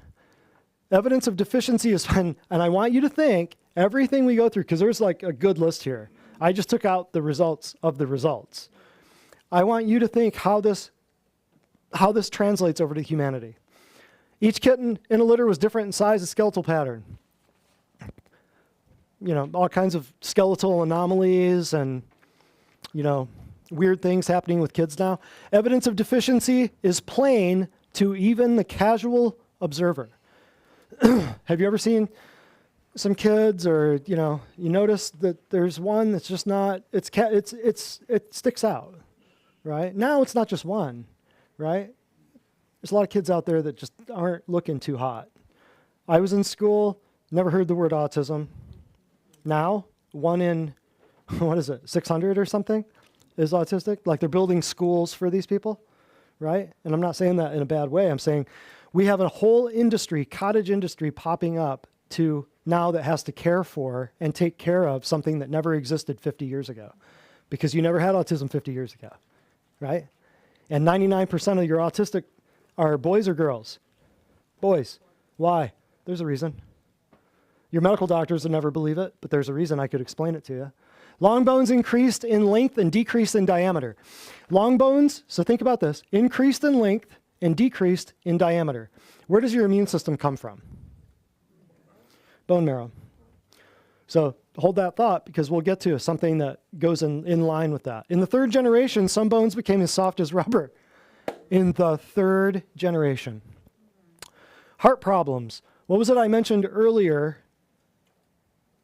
Evidence of deficiency is, and I want you to think everything we go through, because there's like a good list here. I just took out the results of the results. I want you to think how this translates over to humanity. Each kitten in a litter was different in size and skeletal pattern. All kinds of skeletal anomalies and, weird things happening with kids now. Evidence of deficiency is plain to even the casual observer. Have you ever seen some kids, or you notice that there's one that's just not, it sticks out, right? Now it's not just one, right? There's a lot of kids out there that just aren't looking too hot. I was in school, never heard the word autism. Now, 1 in 600 or something is autistic. Like, they're building schools for these people, right? And I'm not saying that in a bad way. I'm saying we have a whole industry, cottage industry, popping up to now that has to care for and take care of something that never existed 50 years ago. because you never had autism 50 years ago, right? And 99% of your autistic are boys or girls? Boys. Why? There's a reason. Your medical doctors would never believe it, but there's a reason. I could explain it to you. Long bones increased in length and decreased in diameter. Long bones, so think about this, increased in length and decreased in diameter. Where does your immune system come from? Bone marrow. So hold that thought, because we'll get to something that goes in line with that. In the third generation, some bones became as soft as rubber. In the third generation. Heart problems. What was it I mentioned earlier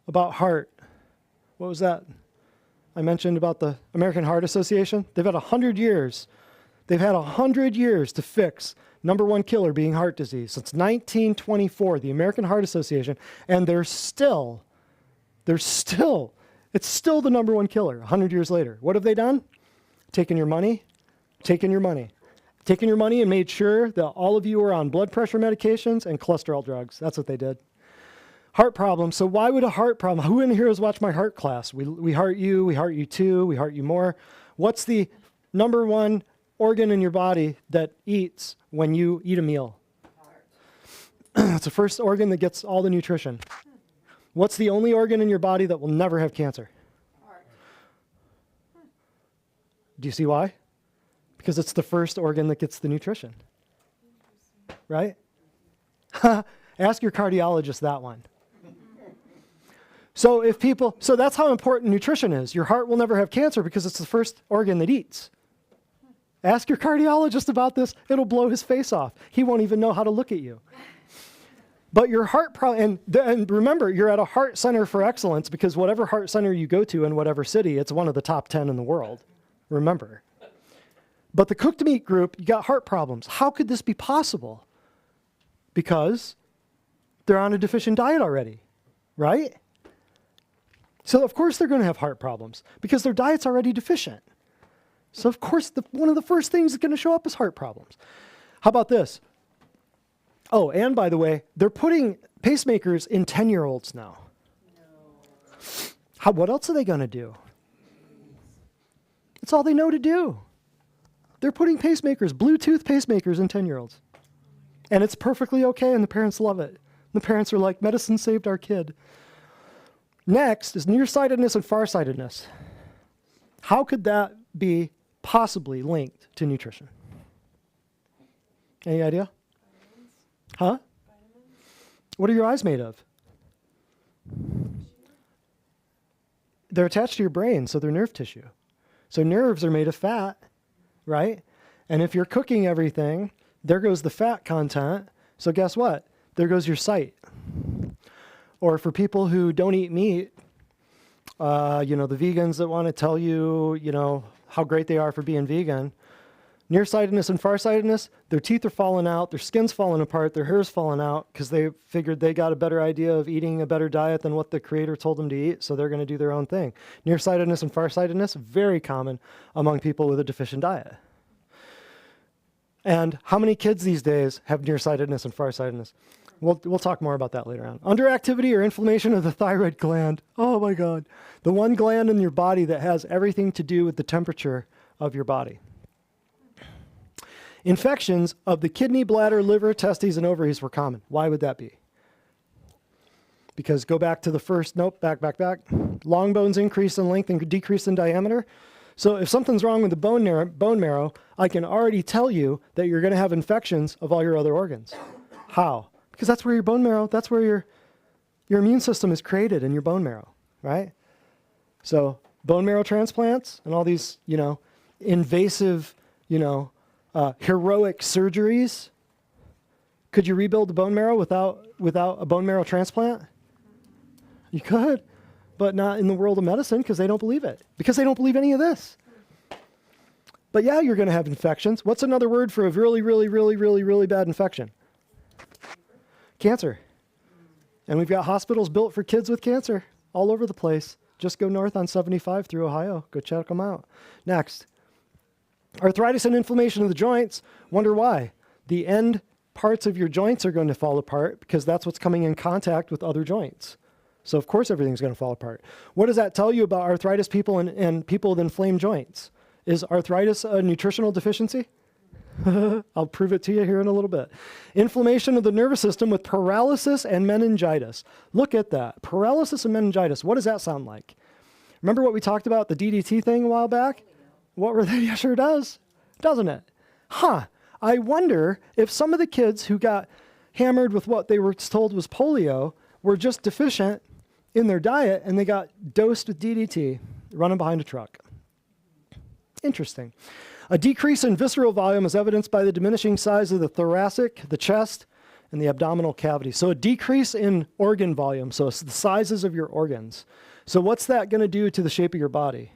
about heart? What was that? I mentioned about the American Heart Association. They've had 100 years. They've had 100 years to fix number one killer being heart disease. Since 1924, the American Heart Association, and it's still the number one killer 100 years later. What have they done? Taken your money and made sure that all of you are on blood pressure medications and cholesterol drugs. That's what they did. Heart problems. So why would a heart problem? Who in here has watched my heart class? We heart you too, we heart you more. What's the number one organ in your body that eats when you eat a meal? It's the first organ that gets all the nutrition. What's the only organ in your body that will never have cancer? Heart. Do you see why? Because it's the first organ that gets the nutrition. Right? Ask your cardiologist that one. So that's how important nutrition is. Your heart will never have cancer because it's the first organ that eats. Ask your cardiologist about this. It'll blow his face off. He won't even know how to look at you. But your heart and remember, you're at a heart center for excellence, because whatever heart center you go to in whatever city, it's one of the top 10 in the world. Remember. But the cooked meat group, you got heart problems. How could this be possible? Because they're on a deficient diet already, right? So of course they're going to have heart problems because their diet's already deficient. So of course one of the first things that's going to show up is heart problems. How about this? Oh, and by the way, they're putting pacemakers in 10-year-olds now. No. What else are they going to do? It's all they know to do. They're putting pacemakers, Bluetooth pacemakers in 10-year-olds. And it's perfectly okay, and the parents love it. The parents are like, medicine saved our kid. Next is nearsightedness and farsightedness. How could that be possibly linked to nutrition? Any idea? Huh? What are your eyes made of? They're attached to your brain, so they're nerve tissue. So nerves are made of fat, right? And if you're cooking everything, there goes the fat content. So guess what? There goes your sight. Or for people who don't eat meat, the vegans that want to tell you, how great they are for being vegan, nearsightedness and farsightedness, their teeth are falling out, their skin's falling apart, their hair's falling out because they figured they got a better idea of eating a better diet than what the creator told them to eat, so they're going to do their own thing. Nearsightedness and farsightedness, very common among people with a deficient diet. And how many kids these days have nearsightedness and farsightedness? We'll talk more about that later on. Underactivity or inflammation of the thyroid gland. Oh my God. The one gland in your body that has everything to do with the temperature of your body. Infections of the kidney, bladder, liver, testes, and ovaries were common. Why would that be? Because go back to the first, back. Long bones increase in length and decrease in diameter. So if something's wrong with the bone marrow, I can already tell you that you're going to have infections of all your other organs. How? Because that's where your bone marrow, that's where your immune system is created, in your bone marrow, right? So bone marrow transplants and all these, invasive, heroic surgeries. Could you rebuild the bone marrow without a bone marrow transplant? You could, but not in the world of medicine, because they don't believe it. Because they don't believe any of this. But yeah, you're going to have infections. What's another word for a really, really, really, really, really bad infection? Cancer. And we've got hospitals built for kids with cancer all over the place. Just go north on 75 through Ohio. Go check them out. Next. Arthritis and inflammation of the joints. Wonder why? The end parts of your joints are going to fall apart because that's what's coming in contact with other joints. So of course everything's going to fall apart. What does that tell you about arthritis people and people with inflamed joints? Is arthritis a nutritional deficiency? I'll prove it to you here in a little bit. Inflammation of the nervous system with paralysis and meningitis. Look at that. Paralysis and meningitis. What does that sound like? Remember what we talked about, the DDT thing a while back? What were they? Yeah, sure does. Doesn't it? Huh. I wonder if some of the kids who got hammered with what they were told was polio were just deficient in their diet and they got dosed with DDT running behind a truck. Interesting. A decrease in visceral volume is evidenced by the diminishing size of the thoracic, the chest, and the abdominal cavity. So a decrease in organ volume, so it's the sizes of your organs. So what's that going to do to the shape of your body?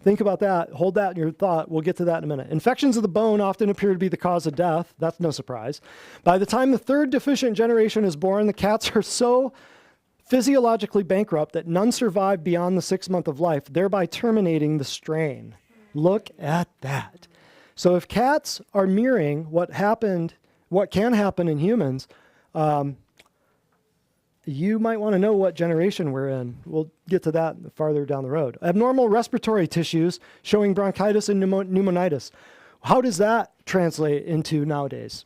Think about that. Hold that in your thought. We'll get to that in a minute. Infections of the bone often appear to be the cause of death. That's no surprise. By the time the third deficient generation is born, the cats are so physiologically bankrupt that none survive beyond the 6th month of life, thereby terminating the strain. Look at that. So if cats are mirroring what can happen in humans, you might want to know what generation we're in. We'll get to that farther down the road. Abnormal respiratory tissues showing bronchitis and pneumonitis. How does that translate into nowadays?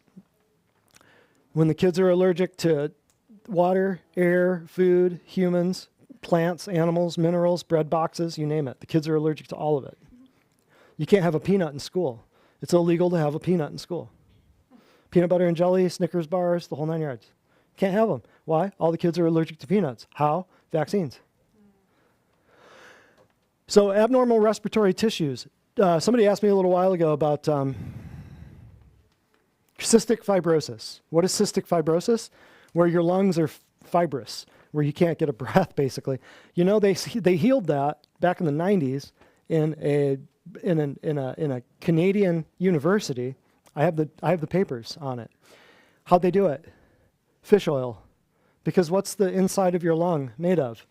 When the kids are allergic to water, air, food, humans, plants, animals, minerals, bread boxes, you name it. The kids are allergic to all of it. You can't have a peanut in school. It's illegal to have a peanut in school. Peanut butter and jelly, Snickers bars, the whole 9 yards. Can't have them. Why? All the kids are allergic to peanuts. How? Vaccines. So abnormal respiratory tissues. Somebody asked me a little while ago about cystic fibrosis. What is cystic fibrosis? Where your lungs are fibrous, where you can't get a breath, basically. You know, they healed that back in the 90s in a Canadian university. I have the papers on it. How'd they do it? Fish oil. Because what's the inside of your lung made of?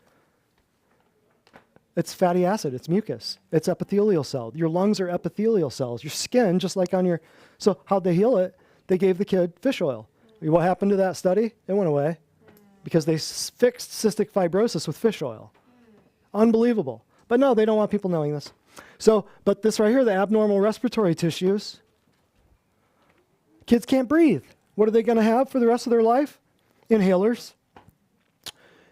It's fatty acid. It's mucus. It's epithelial cell. Your lungs are epithelial cells. Your skin, just like on your... So how'd they heal it? They gave the kid fish oil. What happened to that study? It went away because they fixed cystic fibrosis with fish oil. Unbelievable. But no, they don't want people knowing this. So, but this right here, the abnormal respiratory tissues, kids can't breathe. What are they going to have for the rest of their life? Inhalers.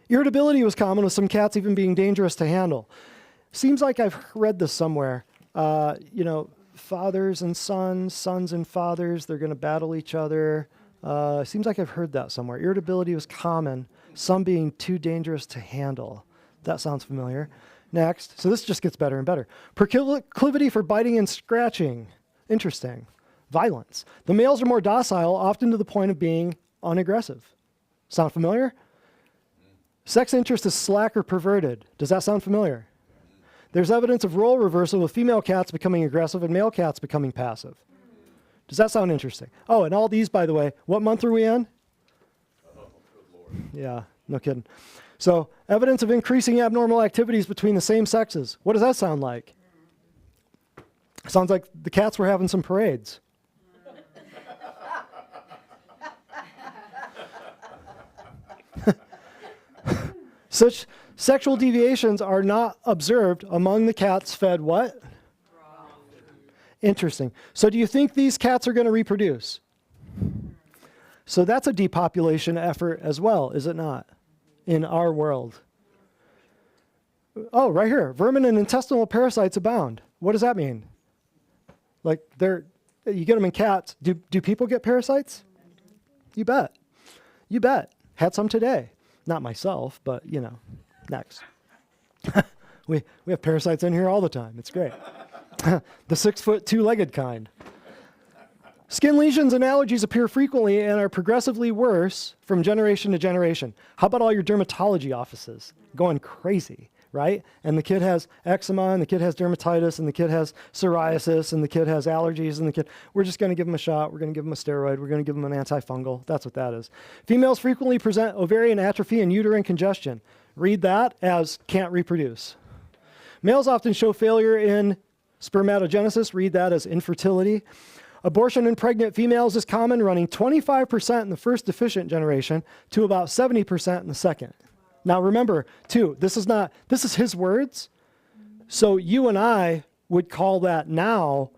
Irritability was common, with some cats even being dangerous to handle. Seems like I've read this somewhere. Fathers and sons, sons and fathers, they're going to battle each other. Seems like I've heard that somewhere. Irritability was common, some being too dangerous to handle. That sounds familiar. Next. So this just gets better and better. Proclivity for biting and scratching. Interesting. Violence. The males are more docile, often to the point of being unaggressive. Sound familiar? Sex interest is slack or perverted. Does that sound familiar? There's evidence of role reversal with female cats becoming aggressive and male cats becoming passive. Does that sound interesting? Oh, and all these, by the way, what month are we in? Oh, good Lord. Yeah, no kidding. So, evidence of increasing abnormal activities between the same sexes. What does that sound like? Sounds like the cats were having some parades. Such sexual deviations are not observed among the cats fed what? Interesting. So do you think these cats are going to reproduce? So that's a depopulation effort as well, is it not? In our world. Oh, right here. Vermin and intestinal parasites abound. What does that mean? Like you get them in cats. Do people get parasites? You bet. You bet. Had some today. Not myself, but next. we have parasites in here all the time. It's great. The 6-foot, 2-legged kind. Skin lesions and allergies appear frequently and are progressively worse from generation to generation. How about all your dermatology offices going crazy, right? And the kid has eczema, and the kid has dermatitis, and the kid has psoriasis, and the kid has allergies, and we're just going to give them a shot. We're going to give them a steroid. We're going to give them an antifungal. That's what that is. Females frequently present ovarian atrophy and uterine congestion. Read that as can't reproduce. Males often show failure in spermatogenesis. Read that as infertility. Abortion in pregnant females is common, running 25% in the first deficient generation to about 70% in the second. Now remember, too, this is his words. So you and I would call that now,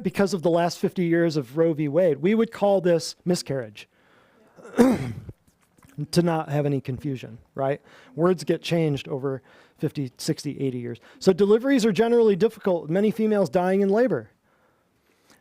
because of the last 50 years of Roe v. Wade, we would call this miscarriage. To not have any confusion, right? Words get changed over 50, 60, 80 years. So deliveries are generally difficult, with many females dying in labor.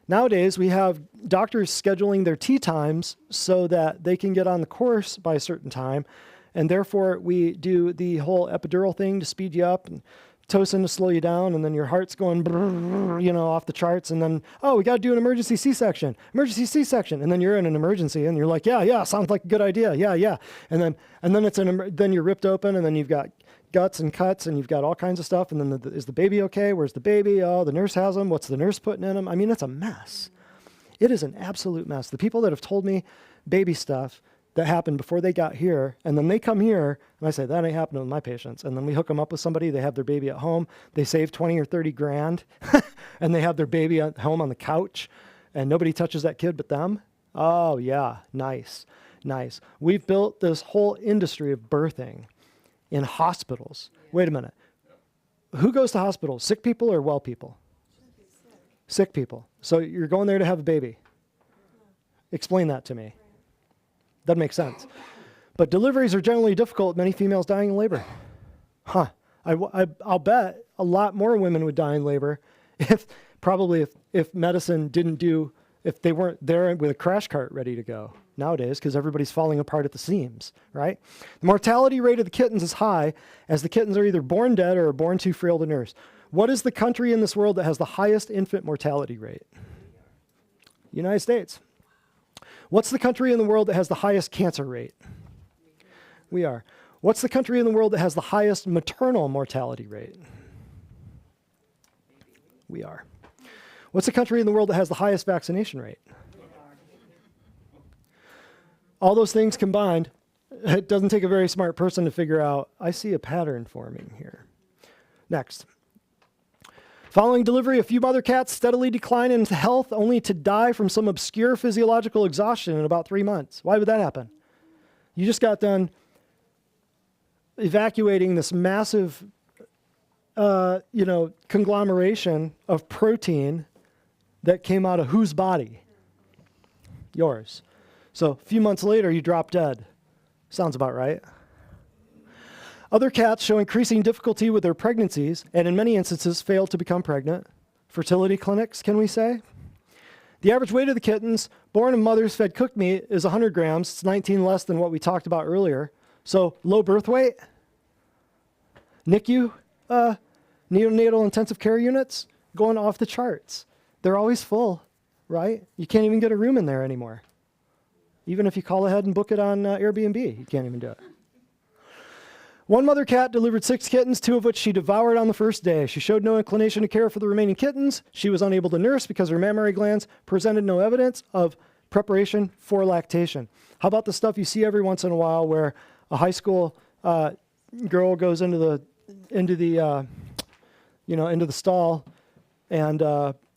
Nowadays, we have doctors scheduling their tea times so that they can get on the course by a certain time, and therefore we do the whole epidural thing to speed you up, and Pitocin to slow you down, and then your heart's going brrr, off the charts, and then, oh, we got to do an emergency C-section, and then you're in an emergency, and you're like, yeah, sounds like a good idea, yeah, and then then you're ripped open, and then you've got guts and cuts, and you've got all kinds of stuff, and then is the baby okay? Where's the baby? Oh, the nurse has him. What's the nurse putting in him? I mean, it's a mess. It is an absolute mess. The people that have told me baby stuff that happened before they got here, and then they come here, and I say, that ain't happening with my patients. And then we hook them up with somebody, they have their baby at home, they save 20 or 30 grand, and they have their baby at home on the couch, and nobody touches that kid but them. Oh yeah, nice. We've built this whole industry of birthing in hospitals. Wait a minute. Who goes to hospitals, sick people or well people? Sick people. So you're going there to have a baby. Explain that to me. Doesn't make sense. But deliveries are generally difficult, many females dying in labor. I'll bet a lot more women would die in labor if medicine if they weren't there with a crash cart ready to go nowadays, because everybody's falling apart at the seams, right? The mortality rate of the kittens is high, as the kittens are either born dead or are born too frail to nurse. What is the country in this world that has the highest infant mortality rate? United States. What's the country in the world that has the highest cancer rate? We are. What's the country in the world that has the highest maternal mortality rate? We are. What's the country in the world that has the highest vaccination rate? All those things combined, it doesn't take a very smart person to figure out, I see a pattern forming here. Next. Following delivery, a few mother cats steadily decline in health, only to die from some obscure physiological exhaustion in about 3 months. Why would that happen? You just got done evacuating this massive, conglomeration of protein that came out of whose body? Yours. So a few months later, you drop dead. Sounds about right. Other cats show increasing difficulty with their pregnancies, and in many instances fail to become pregnant. Fertility clinics, can we say? The average weight of the kittens born of mothers fed cooked meat is 100 grams. It's 19 less than what we talked about earlier. So low birth weight. NICU, neonatal intensive care units, going off the charts. They're always full, right? You can't even get a room in there anymore. Even if you call ahead and book it on Airbnb, you can't even do it. One mother cat delivered 6 kittens, 2 of which she devoured on the first day. She showed no inclination to care for the remaining kittens. She was unable to nurse because her mammary glands presented no evidence of preparation for lactation. How about the stuff you see every once in a while where a high school girl goes into the stall and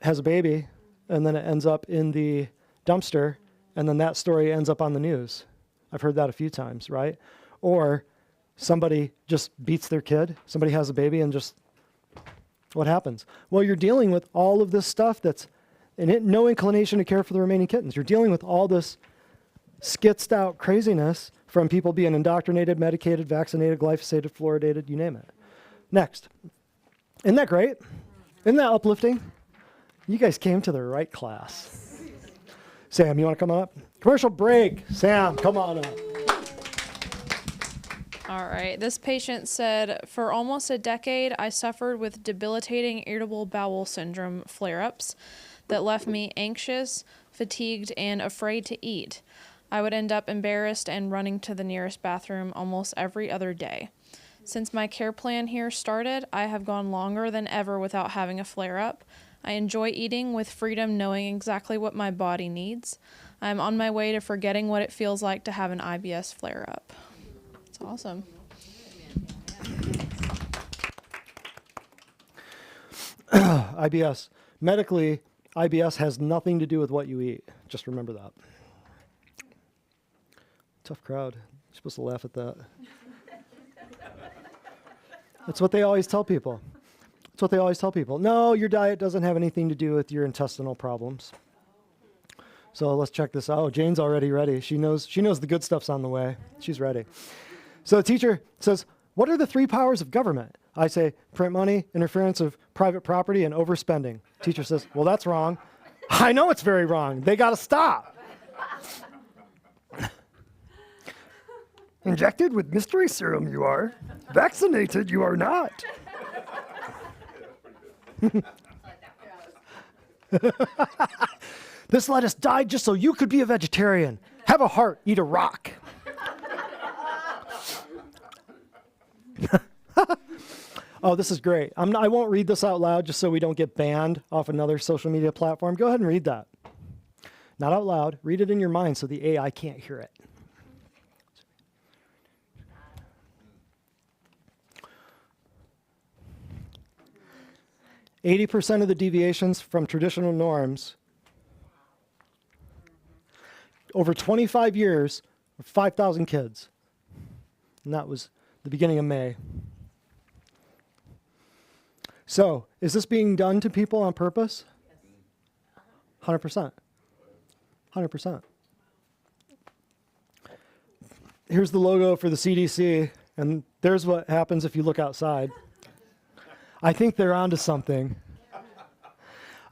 has a baby, and then it ends up in the dumpster, and then that story ends up on the news. I've heard that a few times, right? Or somebody just beats their kid. Somebody has a baby and just, what happens? Well, you're dealing with all of this stuff that's, no inclination to care for the remaining kittens. You're dealing with all this skitzed out craziness from people being indoctrinated, medicated, vaccinated, glyphosated, fluoridated, you name it. Next. Isn't that great? Isn't that uplifting? You guys came to the right class. Sam, you want to come on up? Commercial break. Sam, come on up. All right. This patient said, for almost a decade, I suffered with debilitating irritable bowel syndrome flare-ups that left me anxious, fatigued, and afraid to eat. I would end up embarrassed and running to the nearest bathroom almost every other day. Since my care plan here started, I have gone longer than ever without having a flare-up. I enjoy eating with freedom, knowing exactly what my body needs. I'm on my way to forgetting what it feels like to have an IBS flare-up. It's awesome. IBS. Medically, IBS has nothing to do with what you eat. Just remember that. Tough crowd. You're supposed to laugh at that. That's what they always tell people. That's what they always tell people. No, your diet doesn't have anything to do with your intestinal problems. So let's check this out. Oh, Jane's already ready. She knows the good stuff's on the way. She's ready. So the teacher says, what are the 3 powers of government? I say, print money, interference of private property, and overspending. Teacher says, well, that's wrong. I know it's very wrong. They got to stop. Injected with mystery serum you are. Vaccinated you are not. This lettuce died just so you could be a vegetarian. Have a heart, eat a rock. Oh, this is great. I won't read this out loud just so we don't get banned off another social media platform. Go ahead and read that. Not out loud. Read it in your mind so the AI can't hear it. 80% of the deviations from traditional norms over 25 years, 5,000 kids. And that was the beginning of May. So, is this being done to people on purpose? 100%. 100%. Here's the logo for the CDC, and there's what happens if you look outside. I think they're onto something.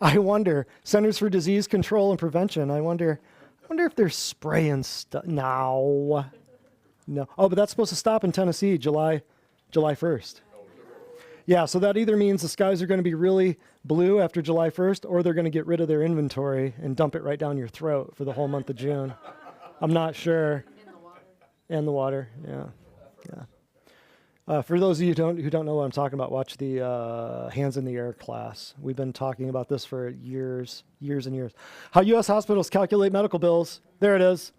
I wonder, Centers for Disease Control and Prevention, I wonder if they're spraying stuff. No. Oh, but that's supposed to stop in Tennessee, July 1st. Yeah, so that either means the skies are going to be really blue after July 1st, or they're going to get rid of their inventory and dump it right down your throat for the whole month of June. I'm not sure. And the water, yeah. For those of you who don't know what I'm talking about, watch the Hands in the Air class. We've been talking about this for years and years. How U.S. hospitals calculate medical bills. There it is.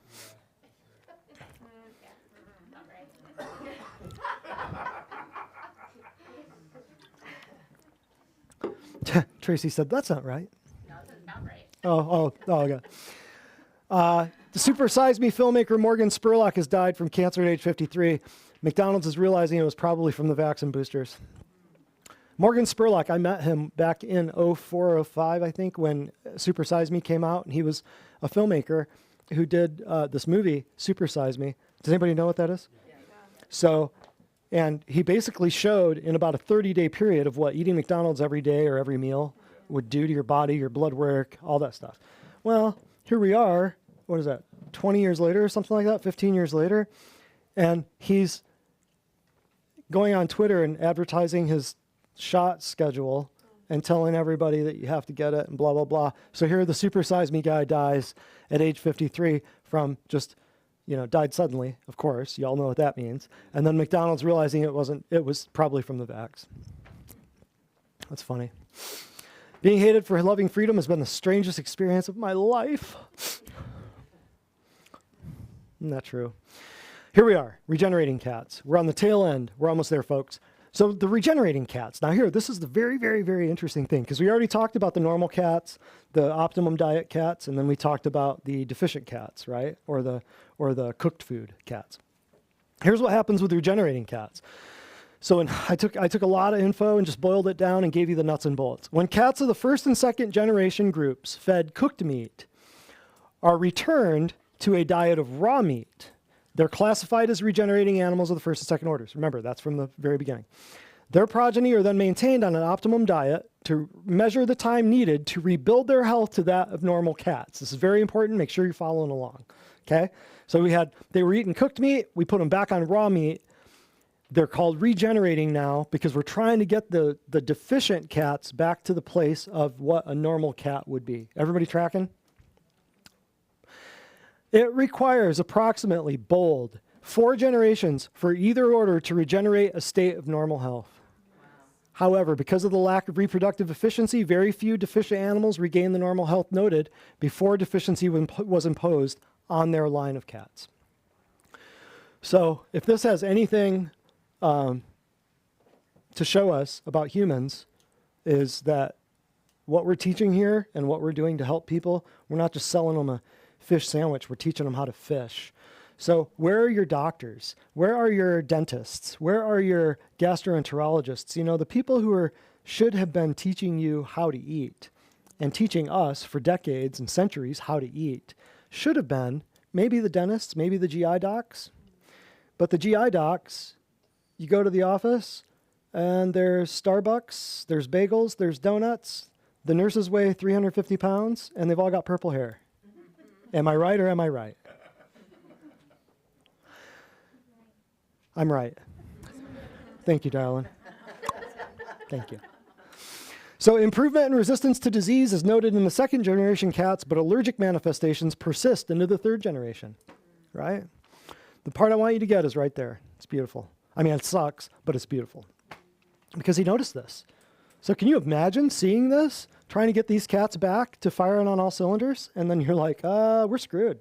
Tracy said, that's not right. No, that's about right. Oh, okay. The Super Size Me filmmaker Morgan Spurlock has died from cancer at age 53. McDonald's is realizing it was probably from the vaccine boosters. Morgan Spurlock, I met him back in 04, 05, I think, when Super Size Me came out, and he was a filmmaker who did this movie, Super Size Me. Does anybody know what that is? Yeah. So, and he basically showed in about a 30-day period of what eating McDonald's every day or every meal would do to your body, your blood work, all that stuff. Well, here we are, what is that, 20 years later or something like that, 15 years later, and he's going on Twitter and advertising his shot schedule and telling everybody that you have to get it and blah, blah, blah. So here the Super Size Me guy dies at age 53 from just, died suddenly, of course. You all know what that means. And then McDonald's realizing it was probably from the vax. That's funny. Being hated for loving freedom has been the strangest experience of my life. Isn't that true? Here we are, regenerating cats. We're on the tail end. We're almost there, folks. So the regenerating cats. Now here, this is the very, very, very interesting thing, because we already talked about the normal cats, the optimum diet cats, and then we talked about the deficient cats, right? Or the cooked food cats. Here's what happens with regenerating cats. So I took a lot of info and just boiled it down and gave you the nuts and bolts. When cats of the first and second generation groups fed cooked meat are returned to a diet of raw meat, they're classified as regenerating animals of the first and second orders. Remember, that's from the very beginning. Their progeny are then maintained on an optimum diet to measure the time needed to rebuild their health to that of normal cats. This is very important. Make sure you're following along. Okay? So they were eating cooked meat. We put them back on raw meat. They're called regenerating now because we're trying to get the deficient cats back to the place of what a normal cat would be. Everybody tracking? It requires approximately 4 generations for either order to regenerate a state of normal health. Wow. However, because of the lack of reproductive efficiency, very few deficient animals regain the normal health noted before deficiency was imposed on their line of cats. So if this has anything to show us about humans, is that what we're teaching here and what we're doing to help people, we're not just selling them a fish sandwich, we're teaching them how to fish. So where are your doctors? Where are your dentists? Where are your gastroenterologists? You know, the people who should have been teaching you how to eat and teaching us for decades and centuries how to eat should have been maybe the dentists, maybe the GI docs. But the GI docs, you go to the office and there's Starbucks, there's bagels, there's donuts. The nurses weigh 350 pounds and they've all got purple hair. Am I right or am I right? I'm right. Thank you, darling. Thank you. So improvement in resistance to disease is noted in the second generation cats, but allergic manifestations persist into the third generation, right? The part I want you to get is right there. It's beautiful. I mean, it sucks, but it's beautiful. Because he noticed this. So can you imagine seeing this, trying to get these cats back to firing on all cylinders? And then you're like, we're screwed.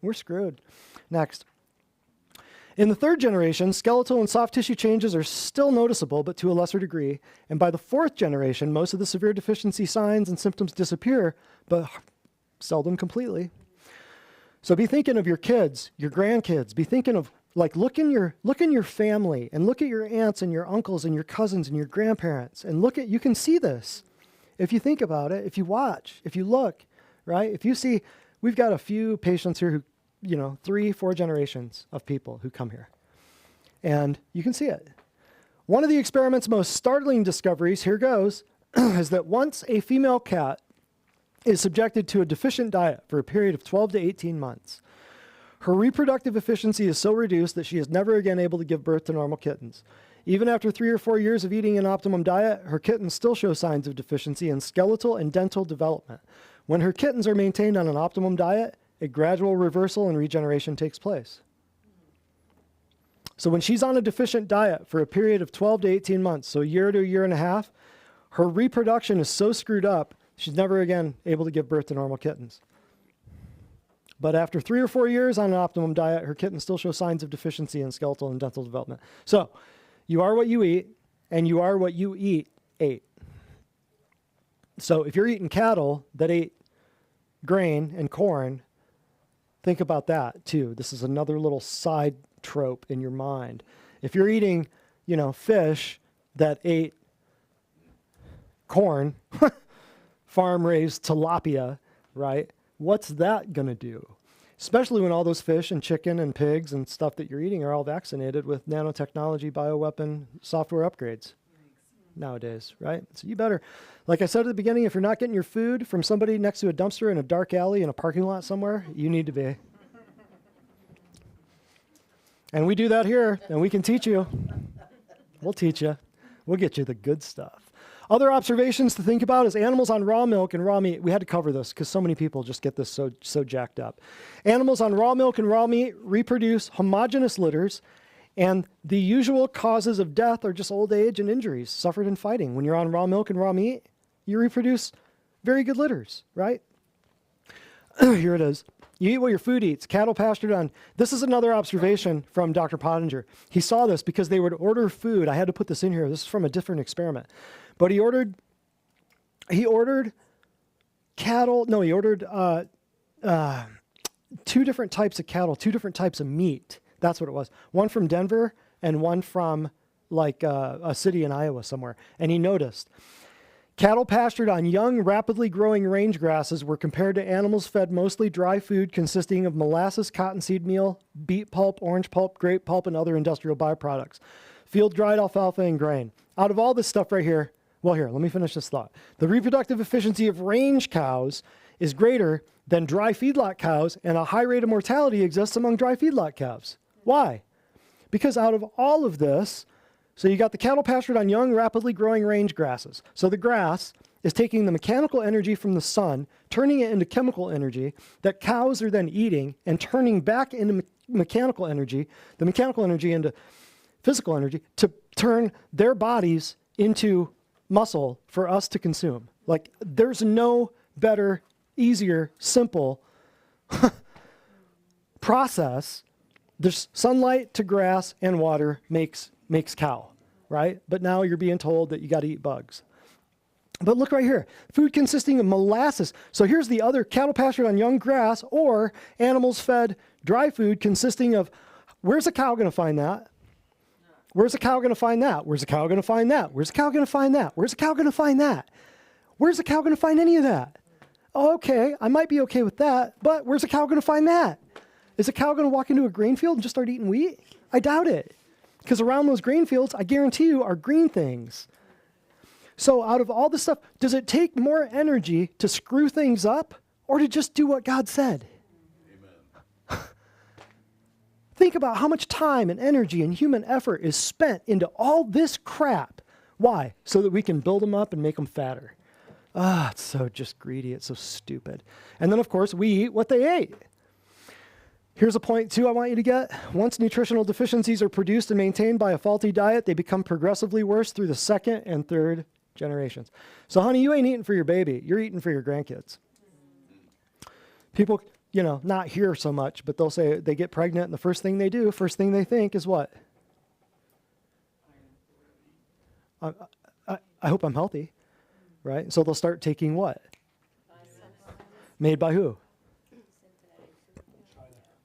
We're screwed. Next. In the third generation, skeletal and soft tissue changes are still noticeable, but to a lesser degree. And by the fourth generation, most of the severe deficiency signs and symptoms disappear, but seldom completely. So be thinking of your kids, your grandkids. Be thinking of, like, look in your family and look at your aunts and your uncles and your cousins and your grandparents and you can see this. If you think about it, if you watch, if you look, right? If you see, we've got a few patients here who, 3-4 generations of people who come here. And you can see it. One of the experiment's most startling discoveries, here goes, is that once a female cat is subjected to a deficient diet for a period of 12 to 18 months, her reproductive efficiency is so reduced that she is never again able to give birth to normal kittens. Even after 3 or 4 years of eating an optimum diet, her kittens still show signs of deficiency in skeletal and dental development. When her kittens are maintained on an optimum diet, a gradual reversal and regeneration takes place. So when she's on a deficient diet for a period of 12 to 18 months, so a year to a year and a half, her reproduction is so screwed up, she's never again able to give birth to normal kittens. But after 3 or 4 years on an optimum diet, her kittens still show signs of deficiency in skeletal and dental development. So you are what you eat, and you are what you ate. So if you're eating cattle that ate grain and corn, think about that too. This is another little side trope in your mind. If you're eating, fish that ate corn, farm-raised tilapia, right? What's that going to do? Especially when all those fish and chicken and pigs and stuff that you're eating are all vaccinated with nanotechnology, bioweapon, software upgrades nowadays, right? So you better, like I said at the beginning, if you're not getting your food from somebody next to a dumpster in a dark alley in a parking lot somewhere, you need to be. And we do that here, and we can teach you. We'll teach you. We'll get you the good stuff. Other observations to think about is animals on raw milk and raw meat. We had to cover this because so many people just get this so jacked up. Animals on raw milk and raw meat reproduce homogeneous litters, and the usual causes of death are just old age and injuries suffered in fighting. When you're on raw milk and raw meat, you reproduce very good litters, right? Here it is. You eat what your food eats. Cattle pastured on. This is another observation from Dr. Pottenger. He saw this because they would order food. I had to put this in here. This is from a different experiment. But he ordered cattle. No, he ordered 2 different types of cattle, 2 different types of meat. That's what it was. One from Denver and one from like a city in Iowa somewhere. And he noticed cattle pastured on young, rapidly growing range grasses were compared to animals fed mostly dry food consisting of molasses, cottonseed meal, beet pulp, orange pulp, grape pulp, and other industrial byproducts. Field-dried alfalfa and grain. Out of all this stuff right here, well, here, let me finish this thought. The reproductive efficiency of range cows is greater than dry feedlot cows, and a high rate of mortality exists among dry feedlot calves. Why? Because out of all of this, so you got the cattle pastured on young, rapidly growing range grasses. So the grass is taking the mechanical energy from the sun, turning it into chemical energy that cows are then eating and turning back into mechanical energy, the mechanical energy into physical energy to turn their bodies into muscle for us to consume. Like, there's no better, easier, simple process. There's sunlight to grass and water makes cow, right? But now you're being told that you got to eat bugs. But look right here, food consisting of molasses. So here's the other, cattle pastured on young grass or animals fed dry food consisting of, where's a cow going to find that? Where's a cow going to find that? Where's a cow going to find that? Where's a cow going to find that? Where's a cow going to find that? Where's a cow going to find any of that? Okay, I might be okay with that, but where's a cow going to find that? Is a cow going to walk into a grain field and just start eating wheat? I doubt it. Because around those grain fields, I guarantee you, are green things. So out of all this stuff, does it take more energy to screw things up or to just do what God said? Amen. Think about how much time and energy and human effort is spent into all this crap. Why? So that we can build them up and make them fatter. It's so just greedy. It's so stupid. And then, of course, we eat what they ate. Here's a point, too, I want you to get. Once nutritional deficiencies are produced and maintained by a faulty diet, they become progressively worse through the second and third generations. So, honey, you ain't eating for your baby. You're eating for your grandkids. People, not here so much, but they'll say they get pregnant, and the first thing they do, first thing they think is what? I hope I'm healthy, right? So they'll start taking what? Made by who?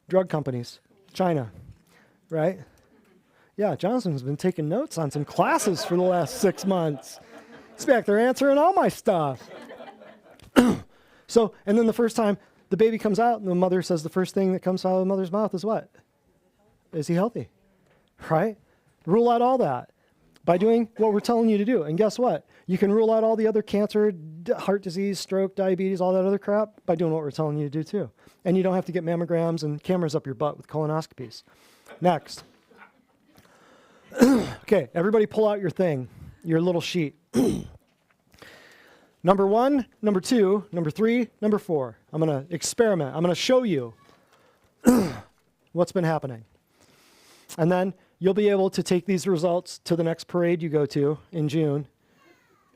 Drug companies. China, right? Yeah, Johnson's been taking notes on some classes for the last 6 months. He's back there answering all my stuff. So, and then the first time the baby comes out and the mother says the first thing that comes out of the mother's mouth is what? Is he healthy? Right? Rule out all that by doing what we're telling you to do. And guess what? You can rule out all the other cancer, heart disease, stroke, diabetes, all that other crap by doing what we're telling you to do too. And you don't have to get mammograms and cameras up your butt with colonoscopies. Next. Okay, everybody pull out your thing, your little sheet. Number 1, number 2, number 3, number 4. I'm going to experiment. I'm going to show you what's been happening. And then you'll be able to take these results to the next parade you go to in June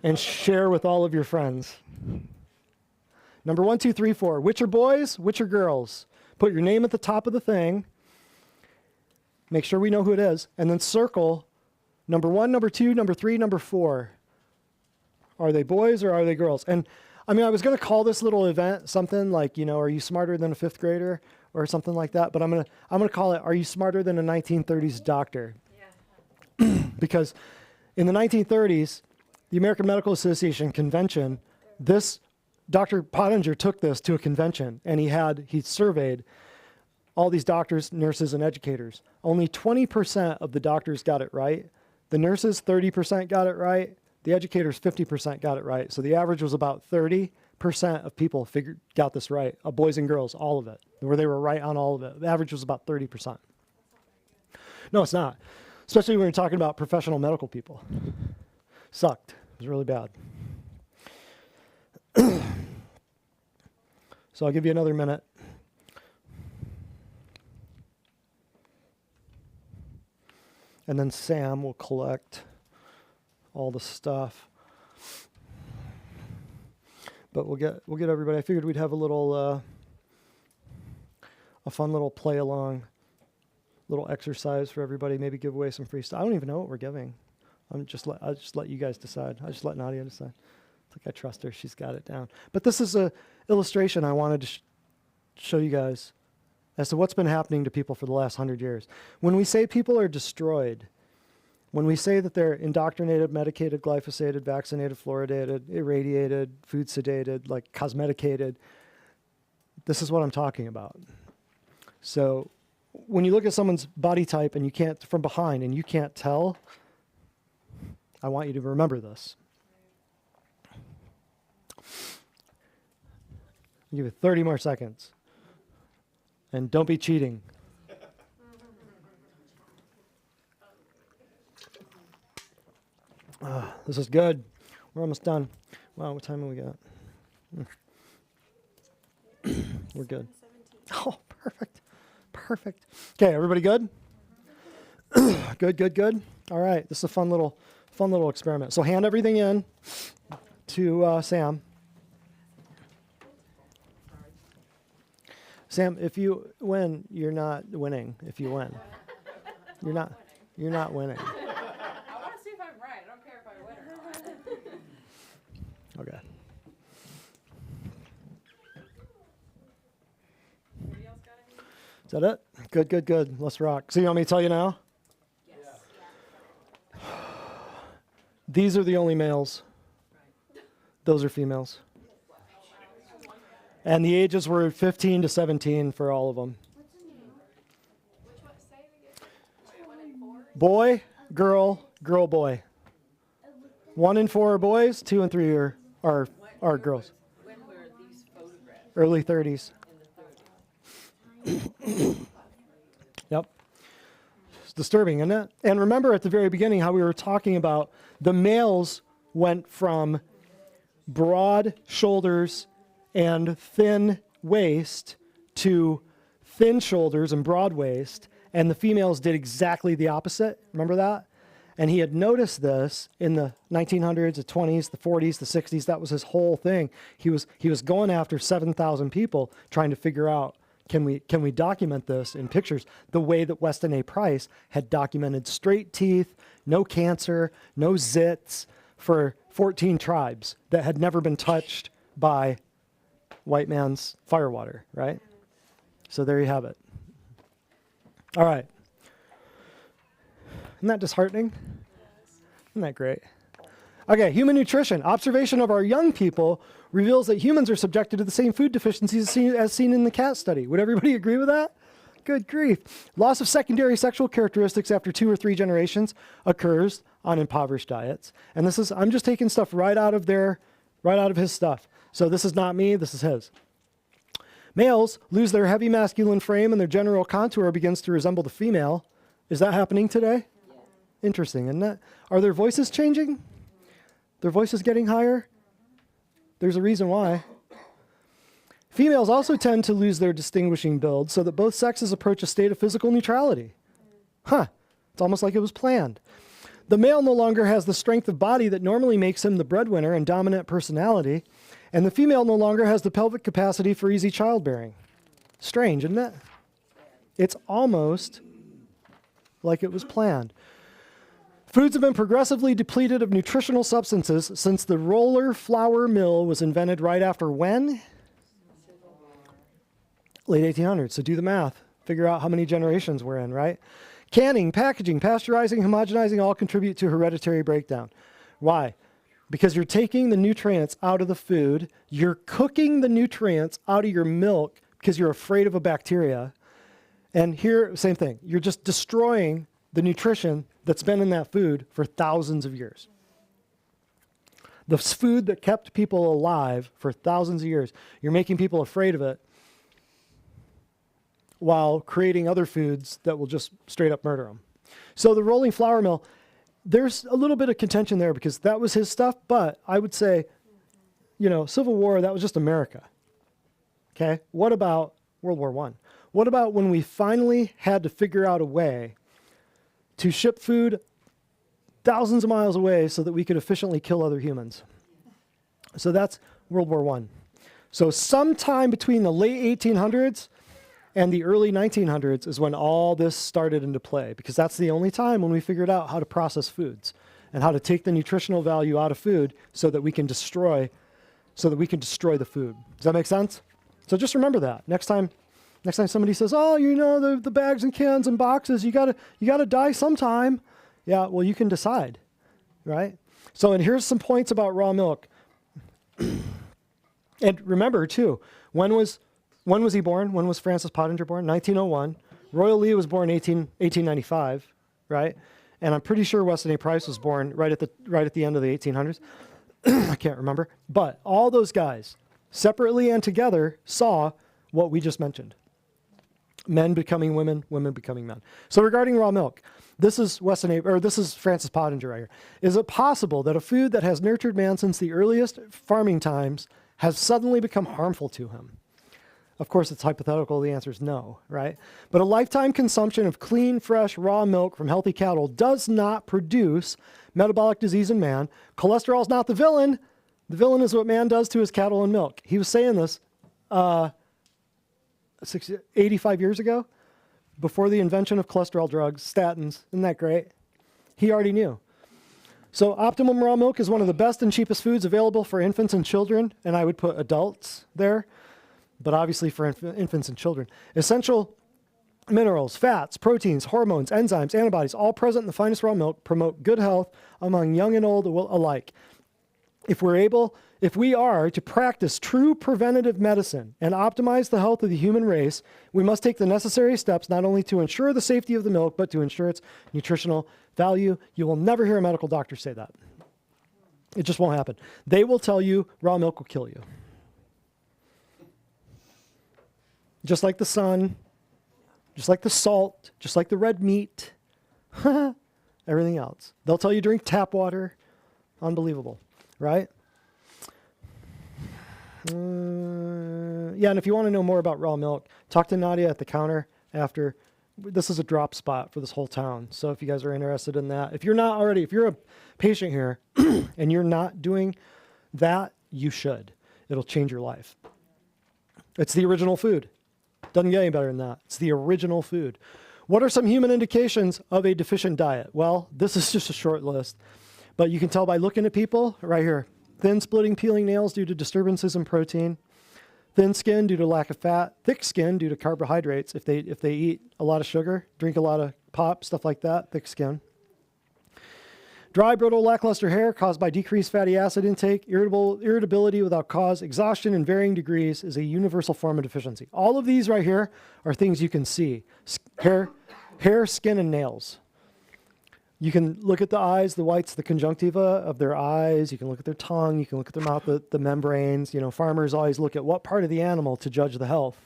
and share with all of your friends. Number 1, 2, 3, 4. Which are boys? Which are girls? Put your name at the top of the thing. Make sure we know who it is. And then circle number 1, number 2, number 3, number 4. Are they boys or are they girls? And I mean, I was going to call this little event something like, are you smarter than a 5th grader or something like that? But I'm going to call it, are you smarter than a 1930s doctor? Yeah. Because in the 1930s, the American Medical Association convention, Dr. Pottenger took this to a convention and he surveyed all these doctors, nurses, and educators. Only 20% of the doctors got it right. The nurses, 30% got it right. The educators, 50% got it right. So the average was about 30% of people got this right, boys and girls, all of it, where they were right on all of it. The average was about 30%. No, it's not. Especially when you're talking about professional medical people. Sucked. It was really bad. So I'll give you another minute. And then Sam will collect all the stuff. But we'll get everybody. I figured we'd have a little a fun little play along, little exercise for everybody, maybe give away some free stuff. I don't even know what we're giving. I'll just let you guys decide. I just let Nadia decide. It's like I trust her. She's got it down. But this is a illustration I wanted to show you guys as to what's been happening to people for the last 100 years. When we say people are destroyed, when we say that they're indoctrinated, medicated, glyphosated, vaccinated, fluoridated, irradiated, food sedated, like cosmeticated, this is what I'm talking about. So when you look at someone's body type and you can't, from behind, and you can't tell, I want you to remember this. I'll give you 30 more seconds. And don't be cheating. This is good. We're almost done. Wow, what time have we got? We're good. Oh, perfect. Perfect. Okay, everybody good? Good. All right, this is a fun little experiment. So hand everything in to Sam. Sam, if you win, you're not winning. If you win, you're not winning. I want to see if I'm right. I don't care if I win or not. that it? Good, good, good. Let's rock. So you want me to tell you now? These are the only males. Those are females. And the ages were 15 to 17 for all of them. Boy, girl, girl, boy. 1 in 4 are boys, 2 and 3 are girls. When were these photographs? Early 30s. Yep. It's disturbing, isn't it? And remember at the very beginning how we were talking about the males went from broad shoulders and thin waist to thin shoulders and broad waist, and the females did exactly the opposite. Remember that? And he had noticed this in the 1900s, the 20s, the 40s, the 60s. That was his whole thing. He was going after 7,000 people trying to figure out, can we document this in pictures the way that Weston A. Price had documented straight teeth, no cancer, no zits for 14 tribes that had never been touched by white man's firewater, right? So there you have it. All right. Isn't that disheartening? Isn't that great? Okay, human nutrition. Observation of our young people reveals that humans are subjected to the same food deficiencies as seen in the cat study. Would everybody agree with that? Good grief. Loss of secondary sexual characteristics after 2 or 3 generations occurs on impoverished diets. And this is, I'm just taking stuff right out of his stuff. So this is not me, this is his. Males lose their heavy masculine frame and their general contour begins to resemble the female. Is that happening today? Yeah. Interesting, isn't it? Are their voices changing? Their voices getting higher? There's a reason why. Females also tend to lose their distinguishing build so that both sexes approach a state of physical neutrality. Huh, it's almost like it was planned. The male no longer has the strength of body that normally makes him the breadwinner and dominant personality, and the female no longer has the pelvic capacity for easy childbearing. Strange, isn't it? It's almost like it was planned. Foods have been progressively depleted of nutritional substances since the roller flour mill was invented right after when? Late 1800s. So do the math. Figure out how many generations we're in, right? Canning, packaging, pasteurizing, homogenizing all contribute to hereditary breakdown. Why? Because you're taking the nutrients out of the food. You're cooking the nutrients out of your milk because you're afraid of a bacteria. And here, same thing. You're just destroying the nutrition that's been in that food for thousands of years. The food that kept people alive for thousands of years, you're making people afraid of it while creating other foods that will just straight up murder them. So the rolling flour mill, there's a little bit of contention there because that was his stuff, but I would say, Civil War, that was just America. Okay? What about World War I? What about when we finally had to figure out a way to ship food thousands of miles away so that we could efficiently kill other humans? So that's World War I. So sometime between the late 1800s and the early 1900s is when all this started into play, because that's the only time when we figured out how to process foods and how to take the nutritional value out of food so that we can destroy the food. Does that make sense? So just remember that. Next time somebody says, "Oh, the bags and cans and boxes, you gotta die sometime." Yeah, well, you can decide, right? So, and here's some points about raw milk. And remember too, when was he born? When was Francis Pottenger born? 1901. Royal Lee was born 1895, right? And I'm pretty sure Weston A. Price was born right at the end of the 1800s. I can't remember, but all those guys, separately and together, saw what we just mentioned. Men becoming women, women becoming men. So regarding raw milk, this is Francis Pottenger right here. Is it possible that a food that has nurtured man since the earliest farming times has suddenly become harmful to him? Of course, it's hypothetical. The answer is no, right? But a lifetime consumption of clean, fresh, raw milk from healthy cattle does not produce metabolic disease in man. Cholesterol is not the villain. The villain is what man does to his cattle and milk. He was saying this 85 years ago, before the invention of cholesterol drugs, statins. Isn't that great? He already knew. So optimum raw milk is one of the best and cheapest foods available for infants and children, and I would put adults there, but obviously for infants and children. Essential Minerals, fats, proteins, hormones, enzymes, antibodies, all present in the finest raw milk promote good health among young and old alike. If we are to practice true preventative medicine and optimize the health of the human race, we must take the necessary steps not only to ensure the safety of the milk, but to ensure its nutritional value. You will never hear a medical doctor say that. It just won't happen. They will tell you raw milk will kill you. Just like the sun, just like the salt, just like the red meat, everything else. They'll tell you drink tap water. Unbelievable, right? Yeah, and if you want to know more about raw milk, talk to Nadia at the counter after. This is a drop spot for this whole town. So if you guys are interested in that, if you're a patient here and you're not doing that, you should. It'll change your life. It's the original food. Doesn't get any better than that. It's the original food. What are some human indications of a deficient diet? Well, this is just a short list, but you can tell by looking at people right here. Thin, splitting, peeling nails due to disturbances in protein. Thin skin due to lack of fat. Thick skin due to carbohydrates. If they eat a lot of sugar, drink a lot of pop, stuff like that, thick skin. Dry, brittle, lackluster hair caused by decreased fatty acid intake, irritability without cause, exhaustion in varying degrees is a universal form of deficiency. All of these right here are things you can see. Hair, skin, and nails. You can look at the eyes, the whites, the conjunctiva of their eyes. You can look at their tongue. You can look at their mouth, the membranes. You know, farmers always look at what part of the animal to judge the health.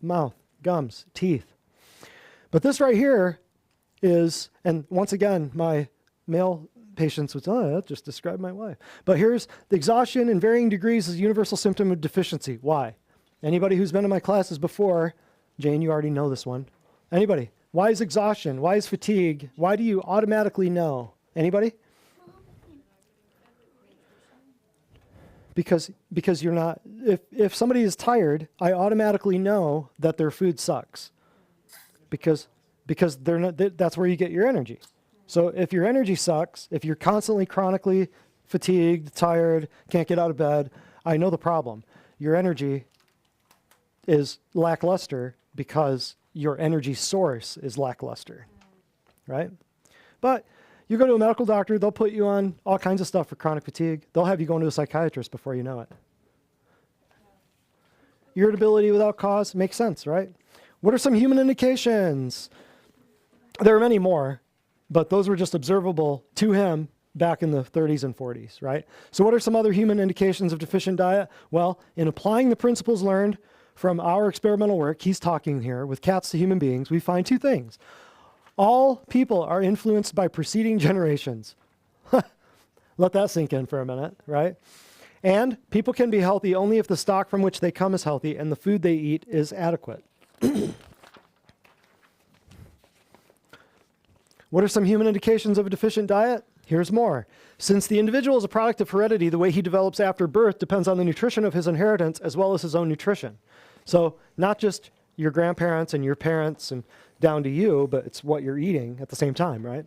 Mouth, gums, teeth. But this right here is, and once again, my male patients would say, oh, that just described my wife. But here's the exhaustion in varying degrees is a universal symptom of deficiency. Why? Anybody who's been in my classes before, Jane, you already know this one. Anybody? Why is exhaustion? Why is fatigue? Why do you automatically know? Anybody? Because you're not, if somebody is tired, I automatically know that their food sucks. Because they're not, that's where you get your energy. So if your energy sucks, if you're constantly chronically fatigued, tired, can't get out of bed, I know the problem. Your energy is lackluster because your energy source is lackluster, right? But you go to a medical doctor, they'll put you on all kinds of stuff for chronic fatigue. They'll have you going to a psychiatrist before you know it. Irritability without cause makes sense, right? What are some human indications? There are many more, but those were just observable to him back in the 30s and 40s, right? So what are some other human indications of deficient diet? Well, in applying the principles learned from our experimental work, he's talking here with cats to human beings, we find two things. All people are influenced by preceding generations. Let that sink in for a minute, right? And people can be healthy only if the stock from which they come is healthy and the food they eat is adequate. What are some human indications of a deficient diet? Here's more. Since the individual is a product of heredity, the way he develops after birth depends on the nutrition of his inheritance as well as his own nutrition. So not just your grandparents and your parents and down to you, but it's what you're eating at the same time, right?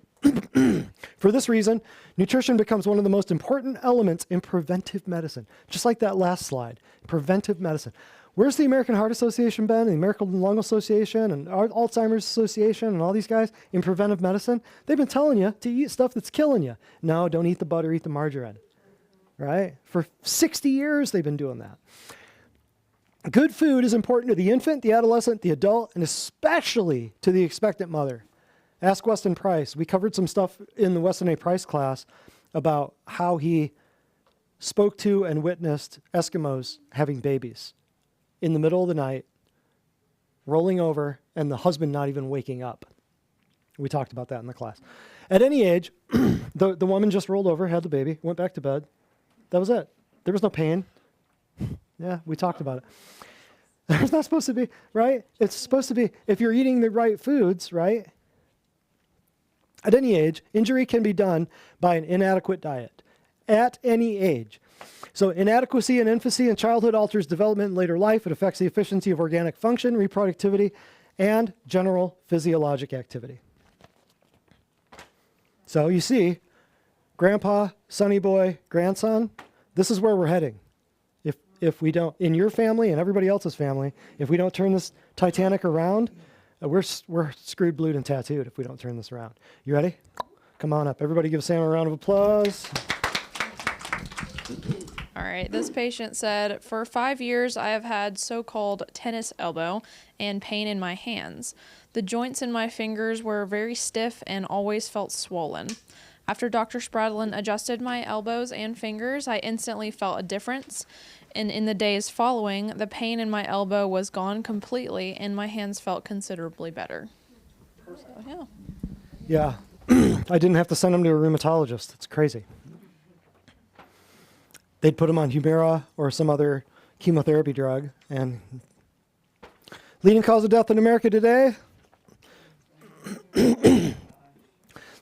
For this reason, nutrition becomes one of the most important elements in preventive medicine. Just like that last slide, preventive medicine. Where's the American Heart Association been, the American Lung Association, and Alzheimer's Association, and all these guys in preventive medicine? They've been telling you to eat stuff that's killing you. No, don't eat the butter, eat the margarine, right? For 60 years, they've been doing that. Good food is important to the infant, the adolescent, the adult, and especially to the expectant mother. Ask Weston Price. We covered some stuff in the Weston A. Price class about how he spoke to and witnessed Eskimos having babies in the middle of the night, rolling over, and the husband not even waking up. We talked about that in the class. At any age, the woman just rolled over, had the baby, went back to bed. That was it. There was no pain. Yeah, we talked about it. It's not supposed to be, right? It's supposed to be, if you're eating the right foods, right? At any age, injury can be done by an inadequate diet. At any age. So inadequacy in infancy and childhood alters development in later life. It affects the efficiency of organic function, reproductivity, and general physiologic activity. So you see, grandpa, sonny boy, grandson, this is where we're heading. If we don't, in your family and everybody else's family, if we don't turn this Titanic around, We're screwed, blued, and tattooed if we don't turn this around. You ready? Come on up. Everybody give Sam a round of applause. All right, this patient said, for 5 years I have had so-called tennis elbow and pain in my hands. The joints in my fingers were very stiff and always felt swollen. After Dr. Spradlin adjusted my elbows and fingers, I instantly felt a difference. And in the days following, the pain in my elbow was gone completely and my hands felt considerably better. So, yeah. Yeah. I didn't have to send him to a rheumatologist. It's crazy. They'd put him on Humira or some other chemotherapy drug. And leading cause of death in America today?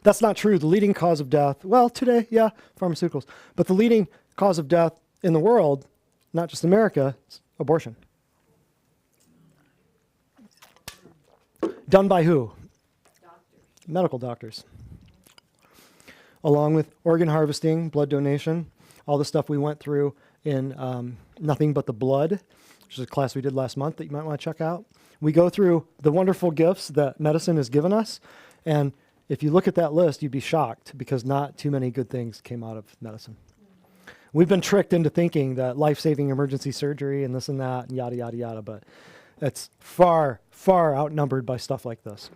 That's not true. The leading cause of death, well, today, yeah, pharmaceuticals. But the leading cause of death in the world, not just America, is abortion. Done by who? Medical doctors. Along with organ harvesting, blood donation, all the stuff we went through in Nothing But the Blood, which is a class we did last month that you might want to check out. We go through the wonderful gifts that medicine has given us, and if you look at that list, you'd be shocked because not too many good things came out of medicine. We've been tricked into thinking that life-saving emergency surgery and this and that and yada, yada, yada, but it's far, far outnumbered by stuff like this.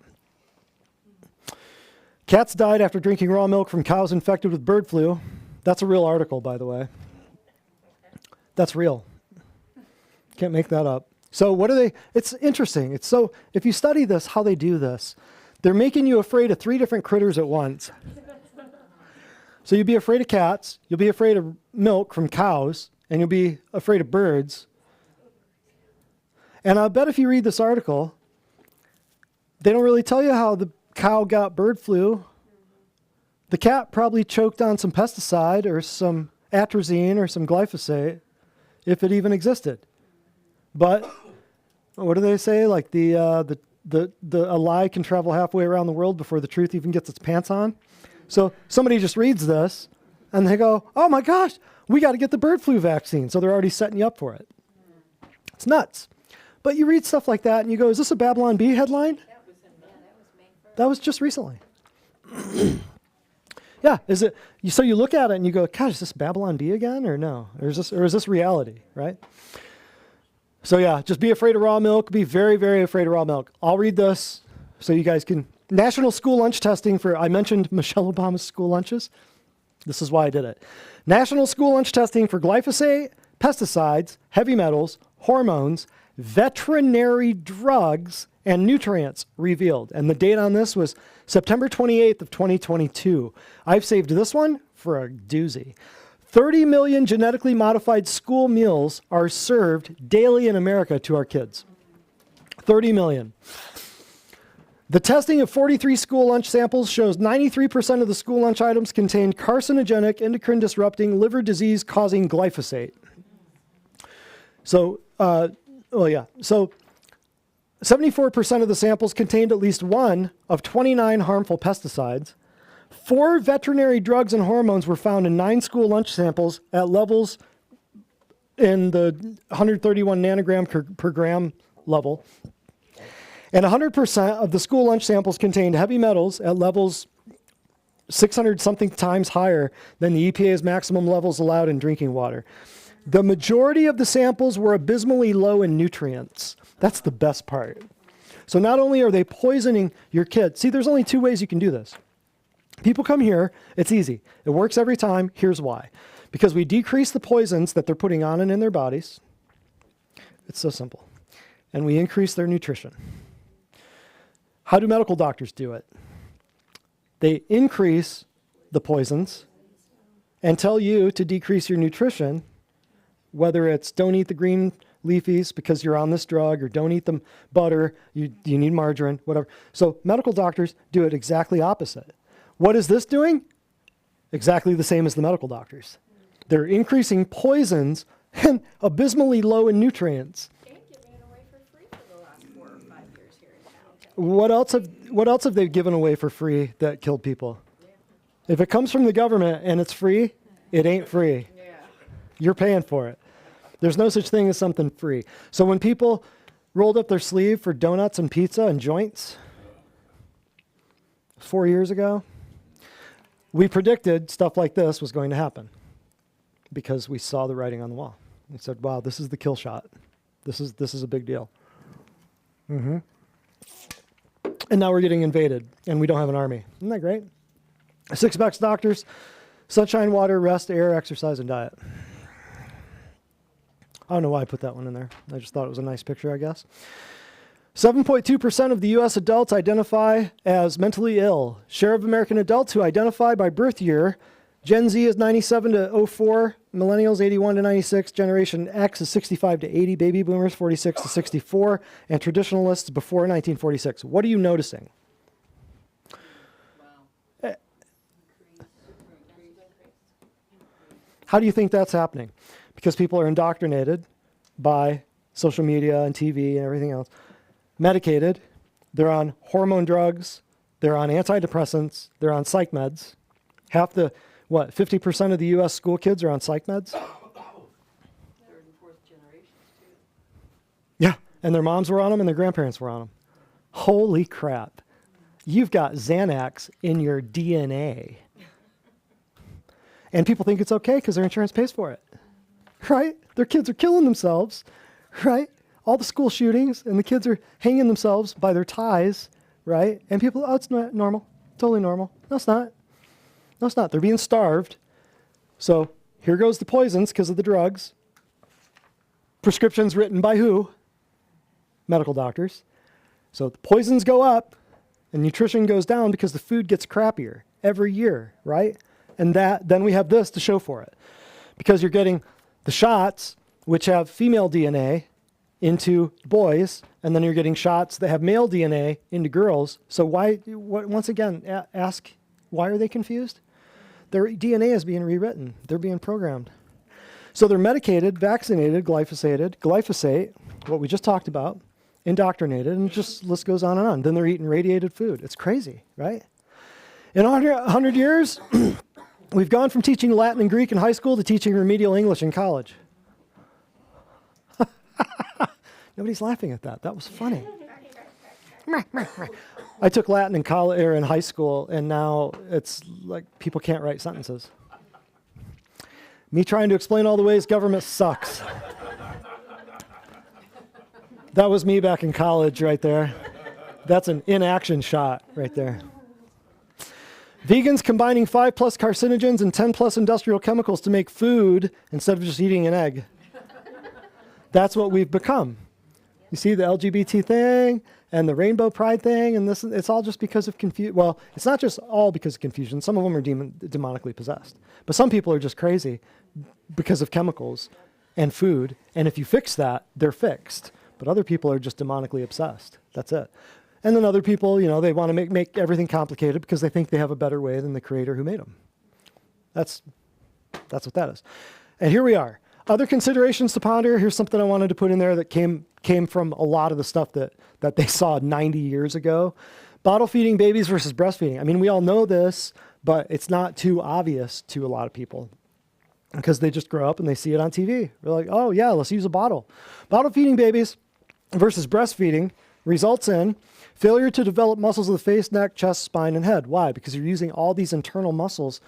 Cats died after drinking raw milk from cows infected with bird flu. That's a real article, by the way. That's real. Can't make that up. So what are they? It's interesting. It's so, if you study this, how they do this, they're making you afraid of 3 different critters at once. So you'll be afraid of cats, you'll be afraid of milk from cows, and you'll be afraid of birds. And I bet if you read this article, they don't really tell you how the cow got bird flu. The cat probably choked on some pesticide or some atrazine or some glyphosate, if it even existed. But what do they say? Like a lie can travel halfway around the world before the truth even gets its pants on. So somebody just reads this and they go, oh my gosh, we got to get the bird flu vaccine. So they're already setting you up for it. It's nuts. But you read stuff like that and you go, is this a Babylon Bee headline? That was just recently. Yeah, is it? So you look at it and you go, gosh, is this Babylon Bee again or no? Or is this reality, right? So yeah, just be afraid of raw milk. Be very, very afraid of raw milk. I'll read this so you guys can. National school lunch testing for, I mentioned Michelle Obama's school lunches. This is why I did it. National school lunch testing for glyphosate, pesticides, heavy metals, hormones, veterinary drugs, and nutrients revealed. And the date on this was September 28th of 2022. I've saved this one for a doozy. 30 million genetically modified school meals are served daily in America to our kids. 30 million. The testing of 43 school lunch samples shows 93% of the school lunch items contained carcinogenic, endocrine disrupting, liver disease causing glyphosate. So, So 74% of the samples contained at least one of 29 harmful pesticides. 4 veterinary drugs and hormones were found in 9 school lunch samples at levels in the 131 nanogram per gram level. And 100% of the school lunch samples contained heavy metals at levels 600 something times higher than the EPA's maximum levels allowed in drinking water. The majority of the samples were abysmally low in nutrients. That's the best part. So not only are they poisoning your kids, see, there's only 2 ways you can do this. People come here, it's easy. It works every time. Here's why. Because we decrease the poisons that they're putting on and in their bodies. It's so simple. And we increase their nutrition. How do medical doctors do it? They increase the poisons and tell you to decrease your nutrition, whether it's don't eat the green leafies because you're on this drug, or don't eat the butter, you need margarine, whatever. So medical doctors do it exactly opposite. What is this doing? Exactly the same as the medical doctors. They're increasing poisons and abysmally low in nutrients. And giving it away for free for the last 4 or 5 years here in town. What else have they given away for free that killed people? If it comes from the government and it's free, it ain't free. Yeah. You're paying for it. There's no such thing as something free. So when people rolled up their sleeve for donuts and pizza and joints 4 years ago. We predicted stuff like this was going to happen because we saw the writing on the wall. We said, wow, this is the kill shot. This is a big deal. And now we're getting invaded, and we don't have an army. Isn't that great? 6 bucks doctors, sunshine, water, rest, air, exercise, and diet. I don't know why I put that one in there. I just thought it was a nice picture, I guess. 7.2% of the U.S. adults identify as mentally ill. Share of American adults who identify by birth year. Gen Z is 97 to 04, millennials 81 to 96, Generation X is 65 to 80, baby boomers 46 to 64, and traditionalists before 1946. What are you noticing? How do you think that's happening? Because people are indoctrinated by social media and TV and everything else. Medicated, they're on hormone drugs, they're on antidepressants, they're on psych meds. 50% of the U.S. school kids are on psych meds? 3rd and 4th generations, too. Yeah, and their moms were on them and their grandparents were on them. Holy crap. You've got Xanax in your DNA. And people think it's okay because their insurance pays for it, right? Their kids are killing themselves, right? All the school shootings, and the kids are hanging themselves by their ties, right? And people, oh, it's not normal, totally normal. No, it's not. No, it's not. They're being starved. So here goes the poisons because of the drugs. Prescriptions written by who? Medical doctors. So the poisons go up and nutrition goes down because the food gets crappier every year, right? And then we have this to show for it. Because you're getting the shots, which have female DNA, into boys, and then you're getting shots that have male DNA into girls. So once again, ask, why are they confused? Their DNA is being rewritten. They're being programmed. So they're medicated, vaccinated, glyphosate, what we just talked about, indoctrinated, and just list goes on and on. Then they're eating radiated food. It's crazy, right? In 100 years, we've gone from teaching Latin and Greek in high school to teaching remedial English in college. Nobody's laughing at that. That was funny. I took Latin in college or in high school, and now it's like people can't write sentences. Me trying to explain all the ways government sucks. That was me back in college right there. That's an inaction shot right there. Vegans combining 5+ carcinogens and 10+ industrial chemicals to make food instead of just eating an egg. That's what we've become. You see the LGBT thing and the rainbow pride thing, and this, it's all just because of confusion. Well, it's not just all because of confusion. Some of them are demonically possessed. But some people are just crazy because of chemicals and food. And if you fix that, they're fixed. But other people are just demonically obsessed. That's it. And then other people, they want to make everything complicated because they think they have a better way than the creator who made them. That's what that is. And here we are. Other considerations to ponder. Here's something I wanted to put in there that came from a lot of the stuff that they saw 90 years ago. Bottle feeding babies versus breastfeeding. I mean, we all know this, but it's not too obvious to a lot of people because they just grow up and they see it on TV. They're like, oh yeah, let's use a bottle. Bottle feeding babies versus breastfeeding results in failure to develop muscles of the face, neck, chest, spine, and head. Why? Because you're using all these internal muscles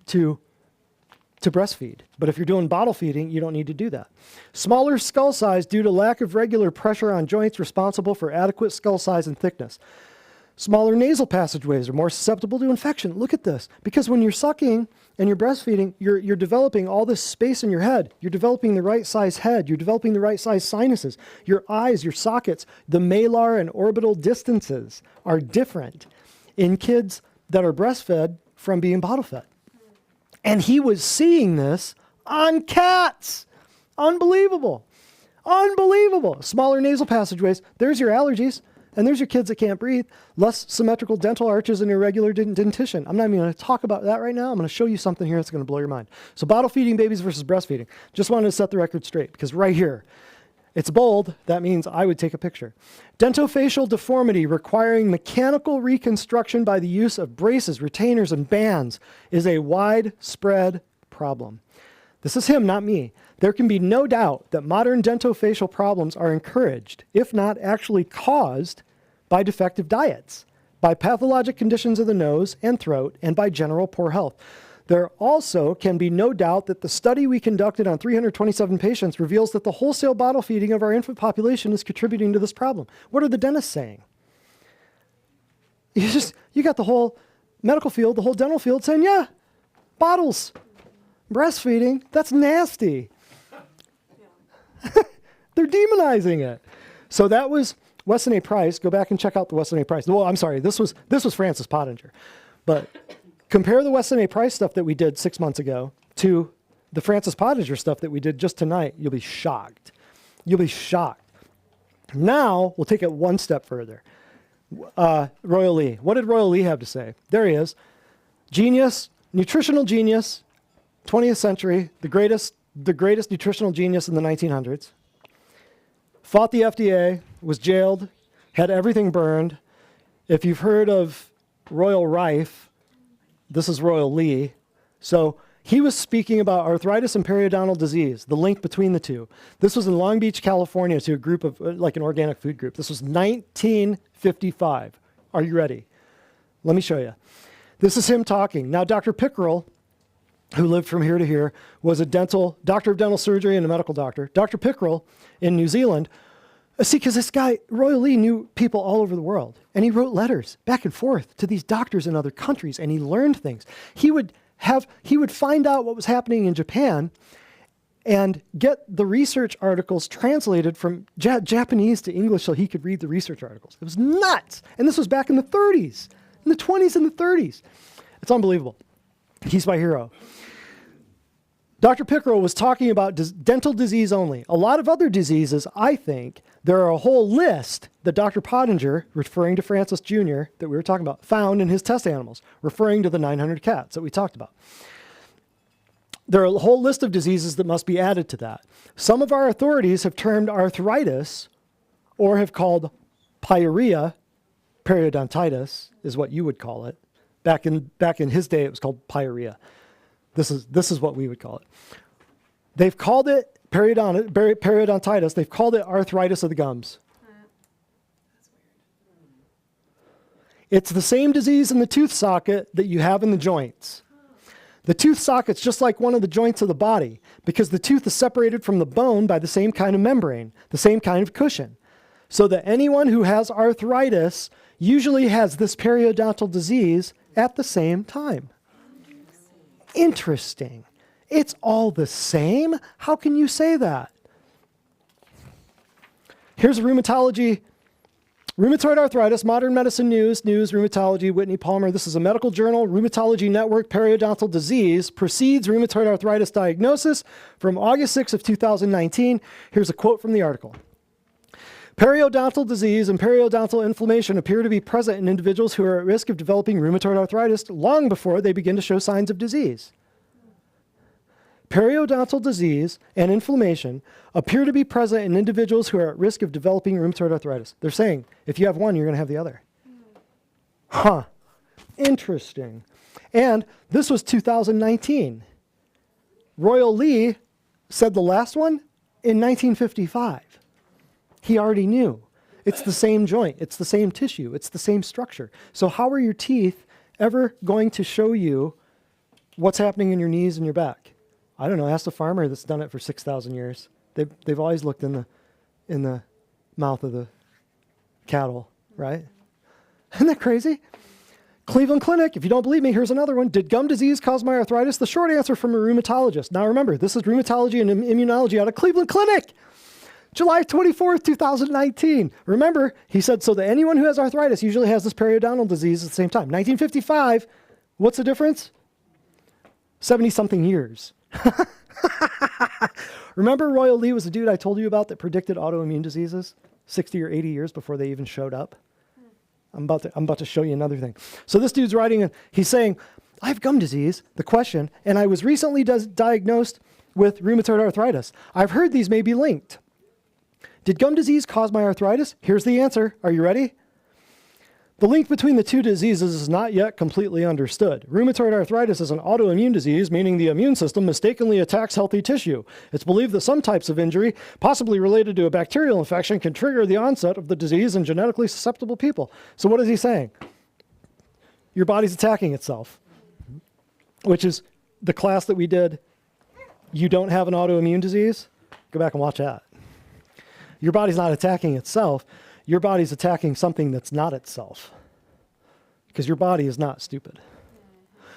to breastfeed. But if you're doing bottle feeding, you don't need to do that. Smaller skull size due to lack of regular pressure on joints responsible for adequate skull size and thickness. Smaller nasal passageways are more susceptible to infection. Look at this. Because when you're sucking and you're breastfeeding, you're developing all this space in your head. You're developing the right size head. You're developing the right size sinuses. Your eyes, your sockets, the malar and orbital distances are different in kids that are breastfed from being bottle fed. And he was seeing this on cats. Unbelievable. Unbelievable. Smaller nasal passageways. There's your allergies. And there's your kids that can't breathe. Less symmetrical dental arches and irregular dentition. I'm not even going to talk about that right now. I'm going to show you something here that's going to blow your mind. So bottle feeding babies versus breastfeeding. Just wanted to set the record straight because right here, it's bold. That means I would take a picture. Dentofacial deformity requiring mechanical reconstruction by the use of braces, retainers, and bands is a widespread problem. This is him, not me. there can be no doubt that modern dentofacial problems are encouraged, if not actually caused, by defective diets, by pathologic conditions of the nose and throat, and by general poor health. There also can be no doubt that the study we conducted on 327 patients reveals that the wholesale bottle feeding of our infant population is contributing to this problem. What are the dentists saying? You got the whole medical field, the whole dental field saying, yeah, bottles, breastfeeding, that's nasty. They're demonizing it. So that was Weston A. Price. Go back and check out the Weston A. Price. Well, I'm sorry, this was Francis Pottenger. But compare the Weston A. Price stuff that we did 6 months ago to the Francis Pottenger stuff that we did just tonight. You'll be shocked. You'll be shocked. Now, we'll take it one step further. Royal Lee. What did Royal Lee have to say? There he is. Genius, nutritional genius, 20th century, the greatest nutritional genius in the 1900s. Fought the FDA, was jailed, had everything burned. If you've heard of Royal Rife, this is Royal Lee. So he was speaking about arthritis and periodontal disease, the link between the two. This was in Long Beach, California, to a group of, like an organic food group. This was 1955. Are you ready? Let me show you. This is him talking. Now, Dr. Pickerel, who lived from here to here, was a doctor of dental surgery and a medical doctor. Dr. Pickerel in New Zealand, see, because this guy, Royal Lee, knew people all over the world, and he wrote letters back and forth to these doctors in other countries, and he learned things. He would find out what was happening in Japan and get the research articles translated from Japanese to English so he could read the research articles. It was nuts. And this was back in the 30s, in the 20s and the 30s. It's unbelievable. He's my hero. Dr. Pickerel was talking about dental disease only. A lot of other diseases, I think, there are a whole list that Dr. Pottenger, referring to Francis Jr., that we were talking about, found in his test animals, referring to the 900 cats that we talked about. There are a whole list of diseases that must be added to that. Some of our authorities have termed arthritis, or have called pyorrhea, periodontitis is what you would call it. Back in his day, it was called pyorrhea. This is what we would call it. They've called it periodontitis. They've called it arthritis of the gums. It's the same disease in the tooth socket that you have in the joints. The tooth socket's just like one of the joints of the body because the tooth is separated from the bone by the same kind of membrane, the same kind of cushion. So that anyone who has arthritis usually has this periodontal disease at the same time. Interesting. It's all the same? How can you say that? Here's rheumatology. Rheumatoid arthritis, Modern Medicine News, Rheumatology, Whitney Palmer. This is a medical journal. Rheumatology Network, periodontal disease precedes rheumatoid arthritis diagnosis from August 6 of 2019. Here's a quote from the article. Periodontal disease and periodontal inflammation appear to be present in individuals who are at risk of developing rheumatoid arthritis long before they begin to show signs of disease. Periodontal disease and inflammation appear to be present in individuals who are at risk of developing rheumatoid arthritis. They're saying, if you have one, you're going to have the other. Huh. Interesting. And this was 2019. Royal Lee said the last one in 1955. He already knew. It's the same joint. It's the same tissue. It's the same structure. So how are your teeth ever going to show you what's happening in your knees and your back? I don't know. Ask a farmer that's done it for 6,000 years. They've always looked in the mouth of the cattle, right? Isn't that crazy? Cleveland Clinic, if you don't believe me, here's another one. Did gum disease cause my arthritis? The short answer from a rheumatologist. Now remember, this is rheumatology and immunology out of Cleveland Clinic. July 24th, 2019. Remember, he said, so that anyone who has arthritis usually has this periodontal disease at the same time. 1955, what's the difference? 70-something years. Remember Royal Lee was the dude I told you about that predicted autoimmune diseases 60 or 80 years before they even showed up? I'm about to show you another thing. So this dude's writing, he's saying, I have gum disease, the question, and I was recently diagnosed with rheumatoid arthritis. I've heard these may be linked. Did gum disease cause my arthritis? Here's the answer. Are you ready? The link between the two diseases is not yet completely understood. Rheumatoid arthritis is an autoimmune disease, meaning the immune system mistakenly attacks healthy tissue. It's believed that some types of injury, possibly related to a bacterial infection, can trigger the onset of the disease in genetically susceptible people. So what is he saying? Your body's attacking itself, which is the class that we did. You don't have an autoimmune disease? Go back and watch that. Your body's not attacking itself. Your body's attacking something that's not itself, because your body is not stupid.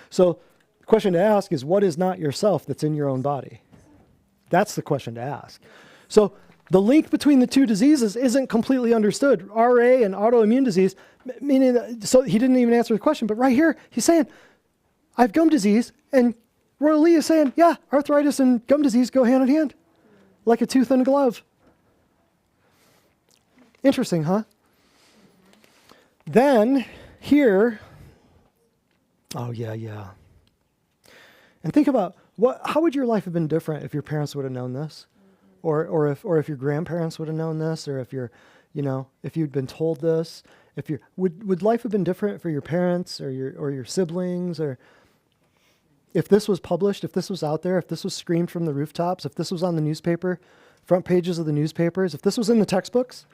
So the question to ask is, what is not yourself that's in your own body? That's the question to ask. So the link between the two diseases isn't completely understood. RA and autoimmune disease, meaning that, so he didn't even answer the question, but right here, he's saying, I have gum disease, and Royal Lee is saying, yeah, arthritis and gum disease go hand in hand, like a tooth and a glove. Interesting, huh? Then here, oh yeah. And think about how would your life have been different if your parents would have known this, or if your grandparents would have known this, or if if you'd been told this, would life have been different for your parents or your siblings, or if this was published, if this was out there, if this was screamed from the rooftops, if this was on the newspaper, front pages of the newspapers, if this was in the textbooks.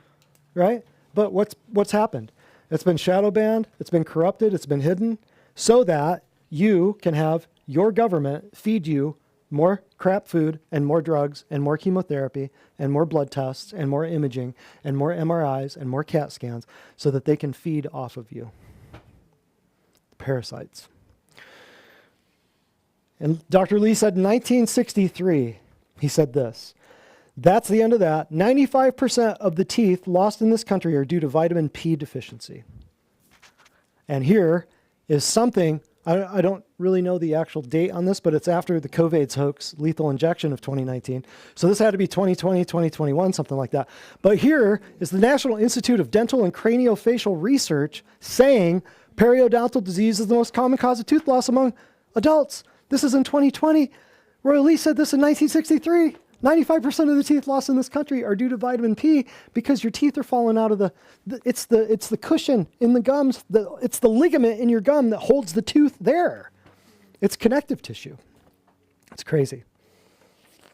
Right? But what's happened? It's been shadow banned, it's been corrupted, it's been hidden, so that you can have your government feed you more crap food and more drugs and more chemotherapy and more blood tests and more imaging and more MRIs and more CAT scans so that they can feed off of you. Parasites. And Dr. Lee said in 1963, he said this, that's the end of that. 95% of the teeth lost in this country are due to vitamin P deficiency. And here is something, I don't really know the actual date on this, but it's after the COVID's hoax, lethal injection of 2019. So this had to be 2020, 2021, something like that. But here is the National Institute of Dental and Craniofacial Research saying periodontal disease is the most common cause of tooth loss among adults. This is in 2020. Roy Lee said this in 1963. 95% of the teeth lost in this country are due to vitamin P because your teeth are falling out of it's the cushion in the gums, it's the ligament in your gum that holds the tooth there. It's connective tissue. It's crazy.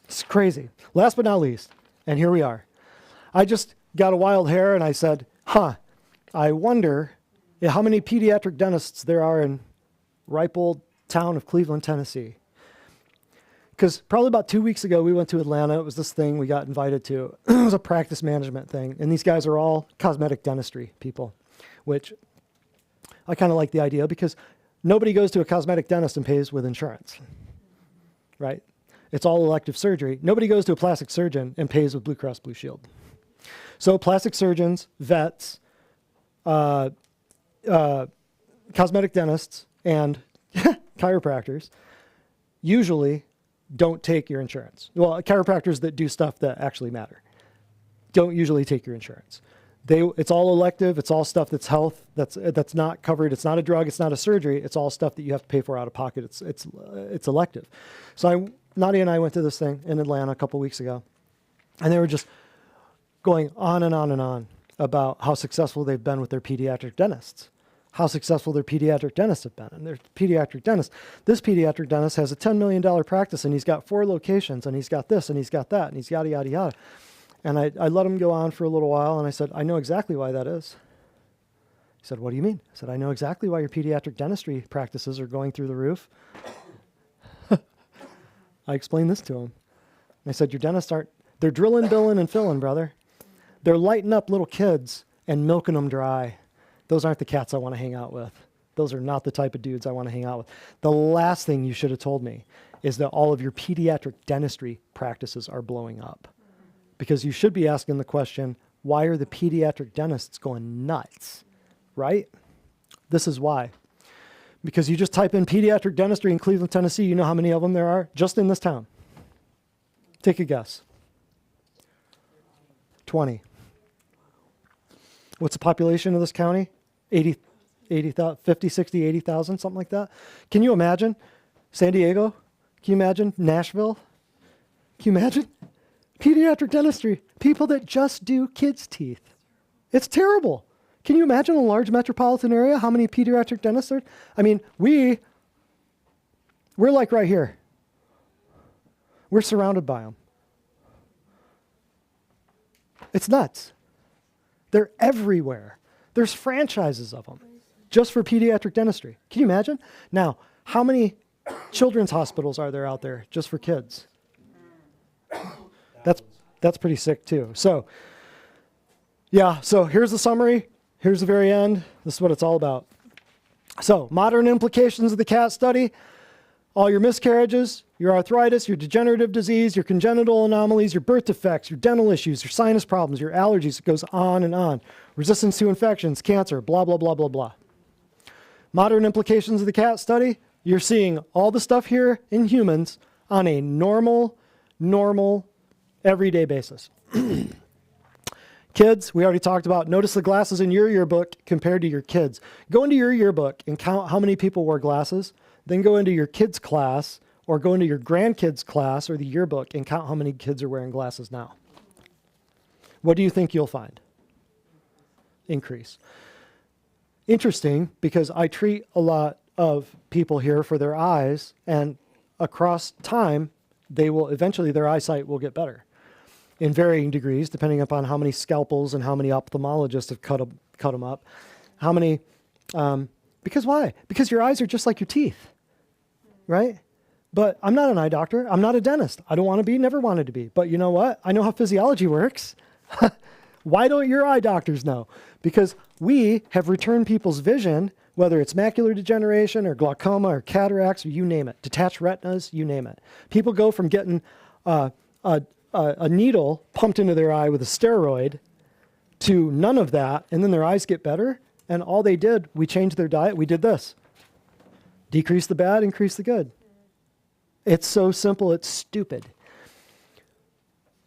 It's crazy. Last but not least, and here we are. I just got a wild hair and I said, I wonder how many pediatric dentists there are in ripe old town of Cleveland, Tennessee. Because probably about 2 weeks ago, we went to Atlanta. It was this thing we got invited to. It was a practice management thing. And these guys are all cosmetic dentistry people, which I kind of like the idea because nobody goes to a cosmetic dentist and pays with insurance, right? It's all elective surgery. Nobody goes to a plastic surgeon and pays with Blue Cross Blue Shield. So plastic surgeons, vets, cosmetic dentists, and chiropractors usually don't take your insurance. Well, chiropractors that do stuff that actually matter don't usually take your insurance. It's all elective. It's all stuff that's health. That's not covered. It's not a drug. It's not a surgery. It's all stuff that you have to pay for out of pocket. It's elective. So Nadia and I went to this thing in Atlanta a couple weeks ago, and they were just going on and on and on about how successful they've been with their pediatric dentists. How successful their pediatric dentists have been. And their pediatric dentist, this pediatric dentist has a $10 million practice and he's got 4 locations and he's got this and he's got that and he's yada, yada, yada. And I let him go on for a little while and I said, I know exactly why that is. He said, what do you mean? I said, I know exactly why your pediatric dentistry practices are going through the roof. I explained this to him. And I said, your dentists they're drilling, billing, and filling, brother. They're lighting up little kids and milking them dry. Those aren't the cats I want to hang out with. Those are not the type of dudes I want to hang out with. The last thing you should have told me is that all of your pediatric dentistry practices are blowing up. Because you should be asking the question, why are the pediatric dentists going nuts, right? This is why. Because you just type in pediatric dentistry in Cleveland, Tennessee, you know how many of them there are just in this town. Take a guess. 20. What's the population of this county? 50, 60, 80,000, something like that. Can you imagine San Diego? Can you imagine Nashville? Can you imagine? Pediatric dentistry, people that just do kids' teeth. It's terrible. Can you imagine a large metropolitan area? How many pediatric dentists are? I mean, we're like right here. We're surrounded by them. It's nuts. They're everywhere. There's franchises of them just for pediatric dentistry. Can you imagine? Now, how many children's hospitals are there out there just for kids? That's pretty sick too. So, yeah, so here's the summary. Here's the very end. This is what it's all about. So, modern implications of the CAT study. All your miscarriages, your arthritis, your degenerative disease, your congenital anomalies, your birth defects, your dental issues, your sinus problems, your allergies. It goes on and on. Resistance to infections, cancer, blah, blah, blah, blah, blah. Modern implications of the CAT study. You're seeing all the stuff here in humans on a normal, everyday basis. Kids, we already talked about, notice the glasses in your yearbook compared to your kids. Go into your yearbook and count how many people wore glasses. Then go into your kids' class or go into your grandkids' class or the yearbook and count how many kids are wearing glasses now. What do you think you'll find? Increase. Interesting, because I treat a lot of people here for their eyes, and across time, their eyesight will get better in varying degrees, depending upon how many scalpels and how many ophthalmologists have cut them up. How many, because why? Because your eyes are just like your teeth, right? But I'm not an eye doctor. I'm not a dentist. I don't want to be, never wanted to be. But you know what? I know how physiology works. Why don't your eye doctors know? Because we have returned people's vision, whether it's macular degeneration or glaucoma or cataracts or you name it, detached retinas, you name it. People go from getting a needle pumped into their eye with a steroid to none of that, and then their eyes get better. And all they did, we changed their diet. We did this. Decrease the bad, increase the good. It's so simple, it's stupid.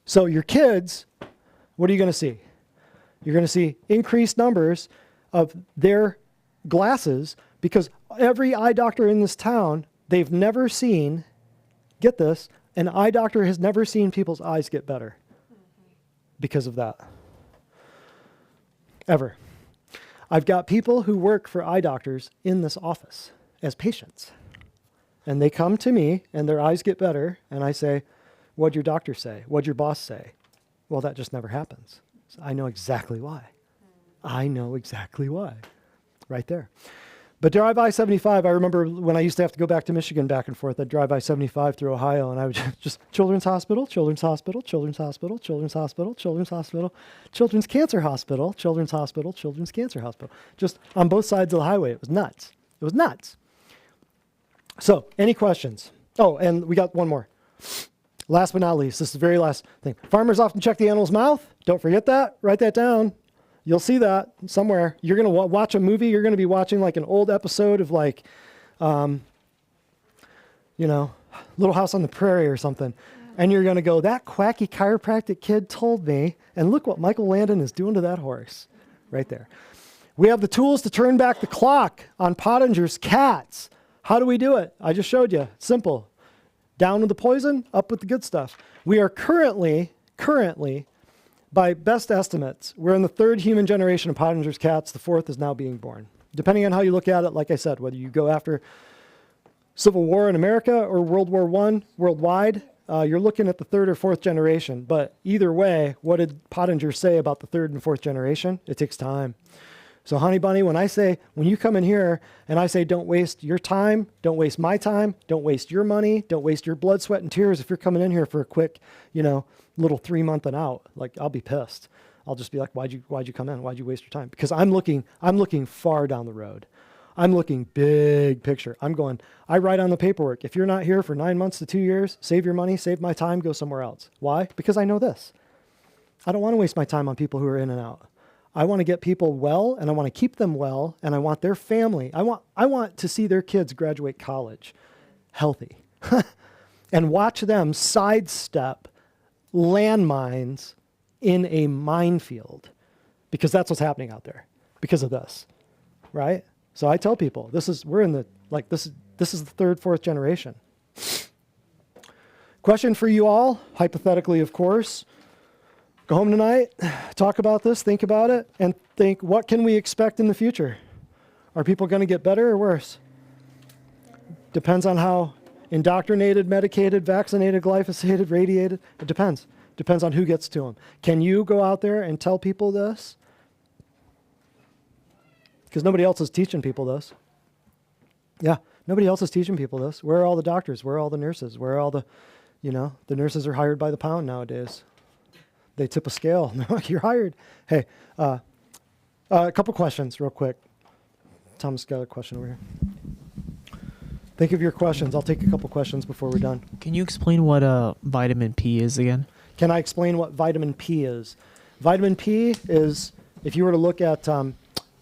So your kids, what are you going to see? You're going to see increased numbers of their glasses because every eye doctor in this town, they've never seen, get this, an eye doctor has never seen people's eyes get better because of that. Ever. I've got people who work for eye doctors in this office as patients. And they come to me and their eyes get better. And I say, what'd your doctor say? What'd your boss say? Well, that just never happens. So I know exactly why. I know exactly why. Right there. But drive I-75, I remember when I used to have to go back to Michigan back and forth, I'd drive I-75 through Ohio, and I would just Children's Hospital, Children's Hospital, Children's Hospital, Children's Hospital, Children's Hospital, Children's Cancer Hospital, Children's Hospital, Children's Cancer Hospital. Just on both sides of the highway. It was nuts. It was nuts. So, any questions? Oh, and we got one more. Last but not least, this is the very last thing. Farmers often check the animal's mouth. Don't forget that. Write that down. You'll see that somewhere. You're going to watch a movie. You're going to be watching like an old episode of like, Little House on the Prairie or something. And you're going to go, that quacky chiropractic kid told me, and look what Michael Landon is doing to that horse right there. We have the tools to turn back the clock on Pottenger's cats. How do we do it? I just showed you. Simple. Down with the poison, up with the good stuff. We are currently, by best estimates, we're in the third human generation of Pottenger's cats. The fourth is now being born. Depending on how you look at it, like I said, whether you go after Civil War in America or World War I worldwide, you're looking at the third or fourth generation. But either way, what did Pottenger say about the third and fourth generation? It takes time. So honey bunny, when you come in here and I say, don't waste your time, don't waste my time, don't waste your money, don't waste your blood, sweat, and tears. If you're coming in here for a quick, little 3 month and out, like I'll be pissed. I'll just be like, why'd you come in? Why'd you waste your time? Because I'm looking far down the road. I'm looking big picture. I write on the paperwork. If you're not here for 9 months to 2 years, save your money, save my time, go somewhere else. Why? Because I know this. I don't want to waste my time on people who are in and out. I want to get people well, and I want to keep them well, and I want their family. I want to see their kids graduate college healthy and watch them sidestep landmines in a minefield, because that's what's happening out there because of this, right? So I tell people, this is the third, fourth generation. Question for you all, hypothetically, of course. Go home tonight, talk about this, think about it, and think, what can we expect in the future? Are people going to get better or worse? Depends on how indoctrinated, medicated, vaccinated, glyphosated, radiated. It depends. Depends on who gets to them. Can you go out there and tell people this? Because nobody else is teaching people this. Yeah, nobody else is teaching people this. Where are all the doctors? Where are all the nurses? Where are all the, the nurses are hired by the pound nowadays. They tip a scale. You're hired. Hey, a couple questions real quick. Thomas got a question over here. Think of your questions. I'll take a couple questions before we're done. Can you explain what vitamin P is again? Can I explain what vitamin P is? Vitamin P is, if you were to look at,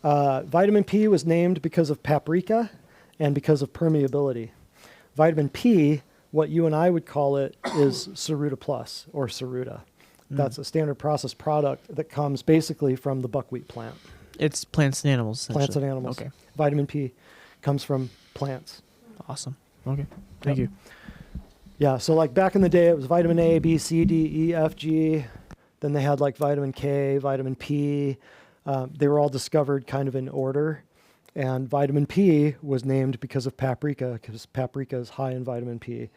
vitamin P was named because of paprika and because of permeability. Vitamin P, what you and I would call it, is Ceruta Plus or Ceruta. That's a standard process product that comes basically from the buckwheat plant. It's plants and animals. Plants and animals. Okay. Vitamin P comes from plants. Awesome. Okay. Thank you. Yeah, so like back in the day, it was vitamin A, B, C, D, E, F, G. Then they had like vitamin K, vitamin P. They were all discovered kind of in order. And vitamin P was named because of paprika, because paprika is high in vitamin P.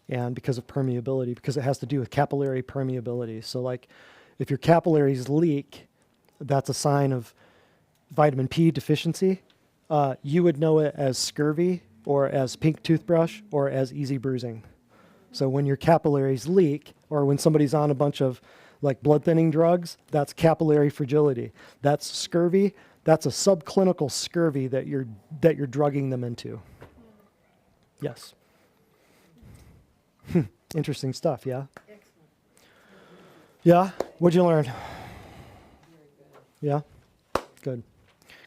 And because of permeability, because it has to do with capillary permeability. So like if your capillaries leak, that's a sign of vitamin P deficiency. You would know it as scurvy or as pink toothbrush or as easy bruising. So when your capillaries leak or when somebody's on a bunch of like blood thinning drugs, that's capillary fragility. That's scurvy. That's a subclinical scurvy that you're drugging them into. Yes. Interesting stuff, yeah? Yeah? What'd you learn? Yeah? Good.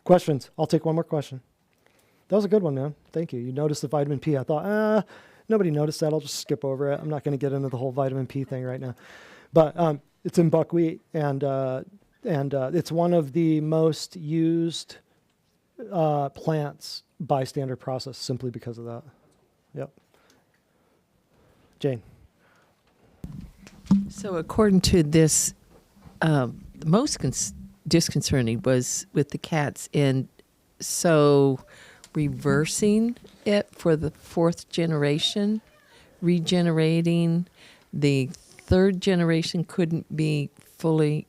Questions? I'll take one more question. That was a good one, man. Thank you. You noticed the vitamin P. I thought, nobody noticed that. I'll just skip over it. I'm not going to get into the whole vitamin P thing right now. But it's in buckwheat, and it's one of the most used plants by standard process simply because of that. Yep. Jane. So according to this, the most disconcerting was with the cats, and so reversing it for the fourth generation, regenerating, the third generation couldn't be fully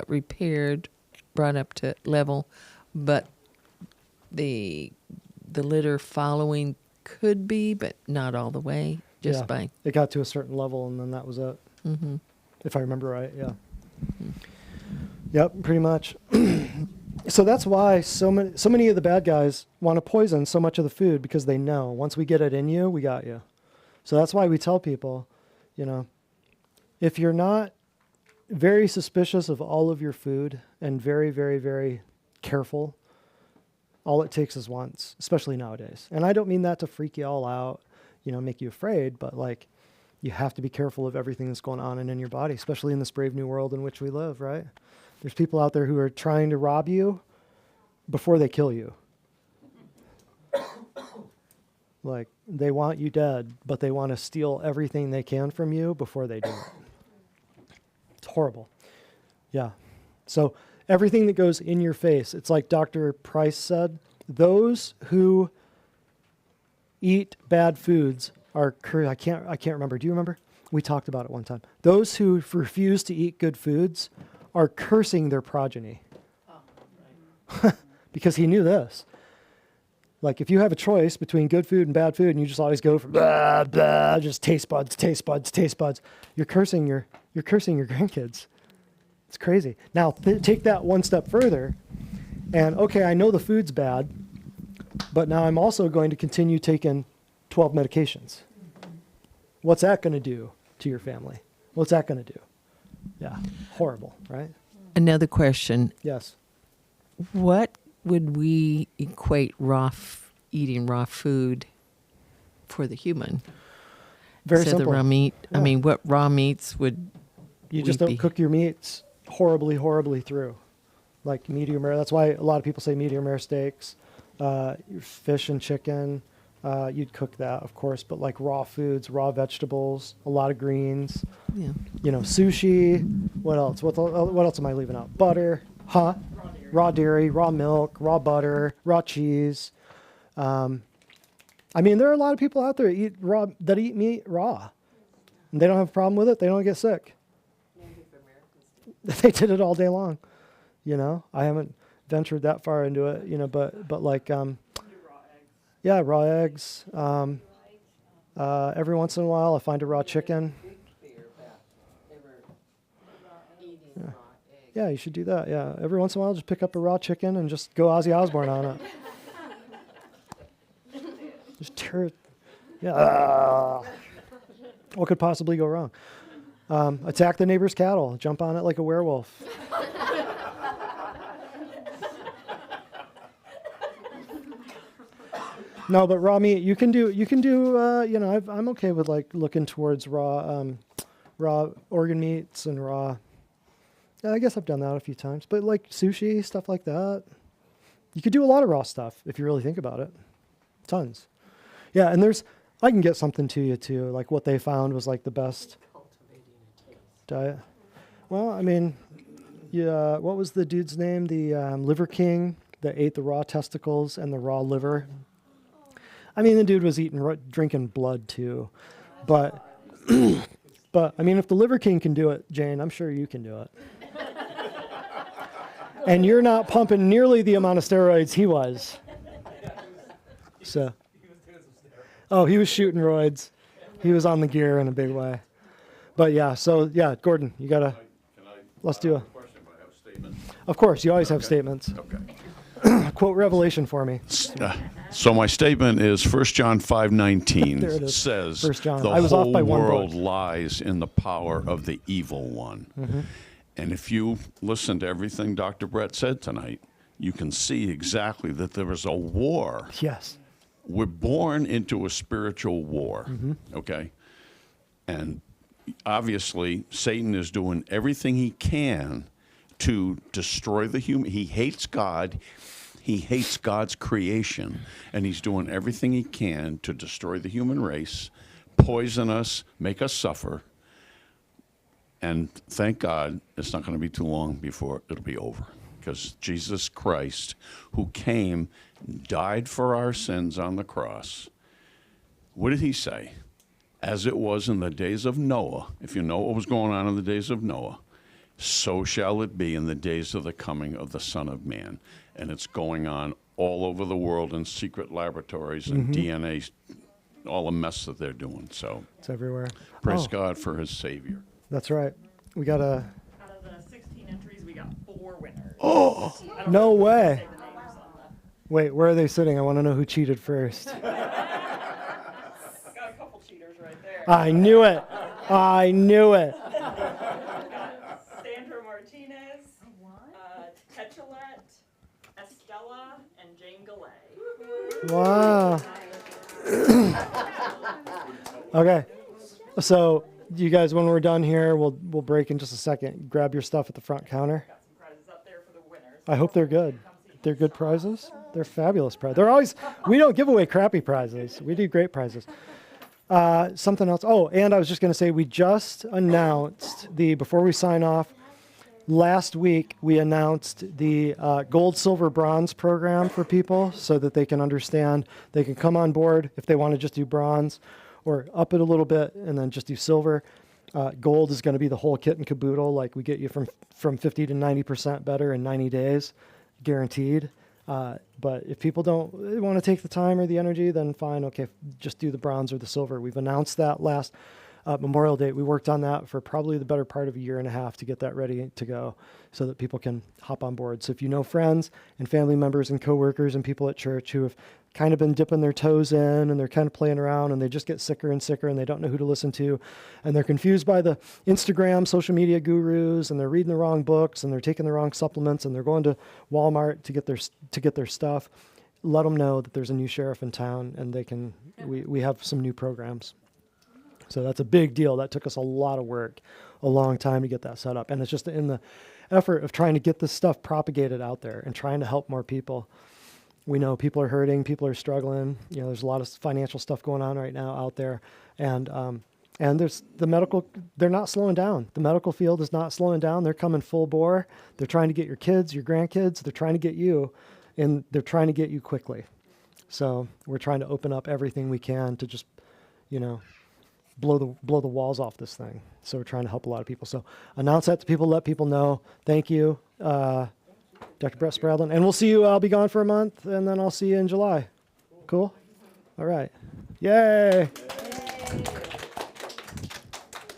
repaired, brought up to level, but the litter following could be, but not all the way. Just by it got to a certain level, and then that was it. Mm-hmm. If I remember right, yeah. Yep, pretty much. So that's why so many of the bad guys want to poison so much of the food, because they know once we get it in you, we got you. So that's why we tell people, if you're not very suspicious of all of your food and very, very, very careful, all it takes is once, especially nowadays. And I don't mean that to freak you all out, make you afraid, but like you have to be careful of everything that's going on and in your body, especially in this brave new world in which we live, right? There's people out there who are trying to rob you before they kill you. Like they want you dead, but they want to steal everything they can from you before they do it. It's horrible. Yeah. So everything that goes in your face, it's like Dr. Price said, those who eat bad foods are I can't remember. Do you remember? We talked about it one time. Those who refuse to eat good foods are cursing their progeny. Oh, right. Because he knew this. Like if you have a choice between good food and bad food and you just always go for blah, blah, just taste buds, taste buds, taste buds, you're cursing your grandkids. It's crazy. Now take that one step further and okay, I know the food's bad, but now I'm also going to continue taking 12 medications. What's that going to do to your family? What's that going to do? Yeah, horrible, right? Another question. Yes. What would we equate eating raw food for the human? Very Instead of simple. the raw meat. Yeah. I mean, what raw meats would You just don't cook your meats horribly, horribly through. Like medium rare. That's why a lot of people say medium rare steaks, your fish and chicken, You'd cook that, of course, but like raw foods, raw vegetables, a lot of greens. Yeah. You know, sushi. What else? What else am I leaving out? Butter, huh? Raw dairy, raw milk, raw butter, raw cheese. I mean, there are a lot of people out there that eat meat raw, and they don't have a problem with it. They don't get sick. They did it all day long. You know, I haven't ventured that far into it. You know, but like, yeah, raw eggs. Every once in a while, I find a raw chicken. Yeah, you should do that. Yeah, every once in a while, just pick up a raw chicken and just go Ozzy Osbourne on it. Just tear it. Yeah. What could possibly go wrong? Attack the neighbor's cattle. Jump on it like a werewolf. No, but raw meat, you can do. You know, I'm okay with like looking towards raw organ meats and raw. Yeah, I guess I've done that a few times, but like sushi, stuff like that. You could do a lot of raw stuff if you really think about it. Tons. Yeah, and I can get something to you too. Like what they found was like the best diet. Well, I mean, yeah, what was the dude's name? The Liver King that ate the raw testicles and the raw liver. I mean, the dude was drinking blood too, but I mean, if the Liver King can do it, Jane, I'm sure you can do it. And you're not pumping nearly the amount of steroids he was. So, oh, he was shooting roids. He was on the gear in a big way. But yeah, so yeah, Gordon, you gotta. Let's do a question if I have a statement. Of course, you always have statements. Okay. Quote Revelation for me. So my statement is 1 John 5:19 There it is. says 1 John. the I was off whole by one world book. lies in the power of the evil one. Mm-hmm. And if you listen to everything Dr. Brett said tonight, you can see exactly that there is a war. Yes. We're born into a spiritual war, Mm-hmm. okay? And obviously, Satan is doing everything he can to destroy the human. He hates God. He hates God's creation. And he's doing everything he can to destroy the human race, poison us, make us suffer. And thank God it's not going to be too long before it'll be over. Because Jesus Christ, who came, died for our sins on the cross, what did he say? As it was in the days of Noah, if you know what was going on in the days of Noah, so shall it be in the days of the coming of the Son of Man. And it's going on all over the world in secret laboratories and DNA, all the mess that they're doing. So It's everywhere. praise Oh, God for his Savior. That's right. We got a. Out of the 16 entries, we got 4 winners. Oh, I don't no know if way. say the names on Wait, where are they sitting? I want to know who cheated first. got a couple cheaters right there. I knew it. I knew it. Sandra Martinez, Techelet, Estella, and Jane Galley. Wow. Okay. So, you guys, when we're done here, we'll break in just a second. Grab your stuff at the front counter. Got some prizes up there for the winners. I hope they're good. They're good prizes. They're fabulous prizes. They're always. We don't give away crappy prizes. We do great prizes. Something else. Oh, and I was just going to say, we just announced before we sign off, last week we announced the gold, silver, bronze program for people so that they can understand. They can come on board if they want to just do bronze or up it a little bit and then just do silver. Gold is going to be the whole kit and caboodle. Like we get you from 50 to 90% better in 90 days, guaranteed. But if people don't want to take the time or the energy, then fine. Okay, just do the bronze or the silver. We've announced that last Memorial Day. We worked on that for probably the better part of a year and a half to get that ready to go so that people can hop on board. So if you know friends and family members and coworkers and people at church who have kind of been dipping their toes in and they're kind of playing around and they just get sicker and sicker and they don't know who to listen to and they're confused by the Instagram, social media gurus and they're reading the wrong books and they're taking the wrong supplements and they're going to Walmart to get their stuff, let them know that there's a new sheriff in town and we have some new programs. So that's a big deal. That took us a lot of work, a long time to get that set up. And it's just in the effort of trying to get this stuff propagated out there and trying to help more people. We know people are hurting, people are struggling. You know, there's a lot of financial stuff going on right now out there, and there's the medical. They're not slowing down. The medical field is not slowing down. They're coming full bore. They're trying to get your kids, your grandkids. They're trying to get you, and they're trying to get you quickly. So we're trying to open up everything we can to just, you know, blow the walls off this thing. So we're trying to help a lot of people. So announce that to people, let people know. Thank you, Dr. Brett Spradlin. And we'll see you. I'll be gone for a month, and then I'll see you in July. Cool? All right. Yay.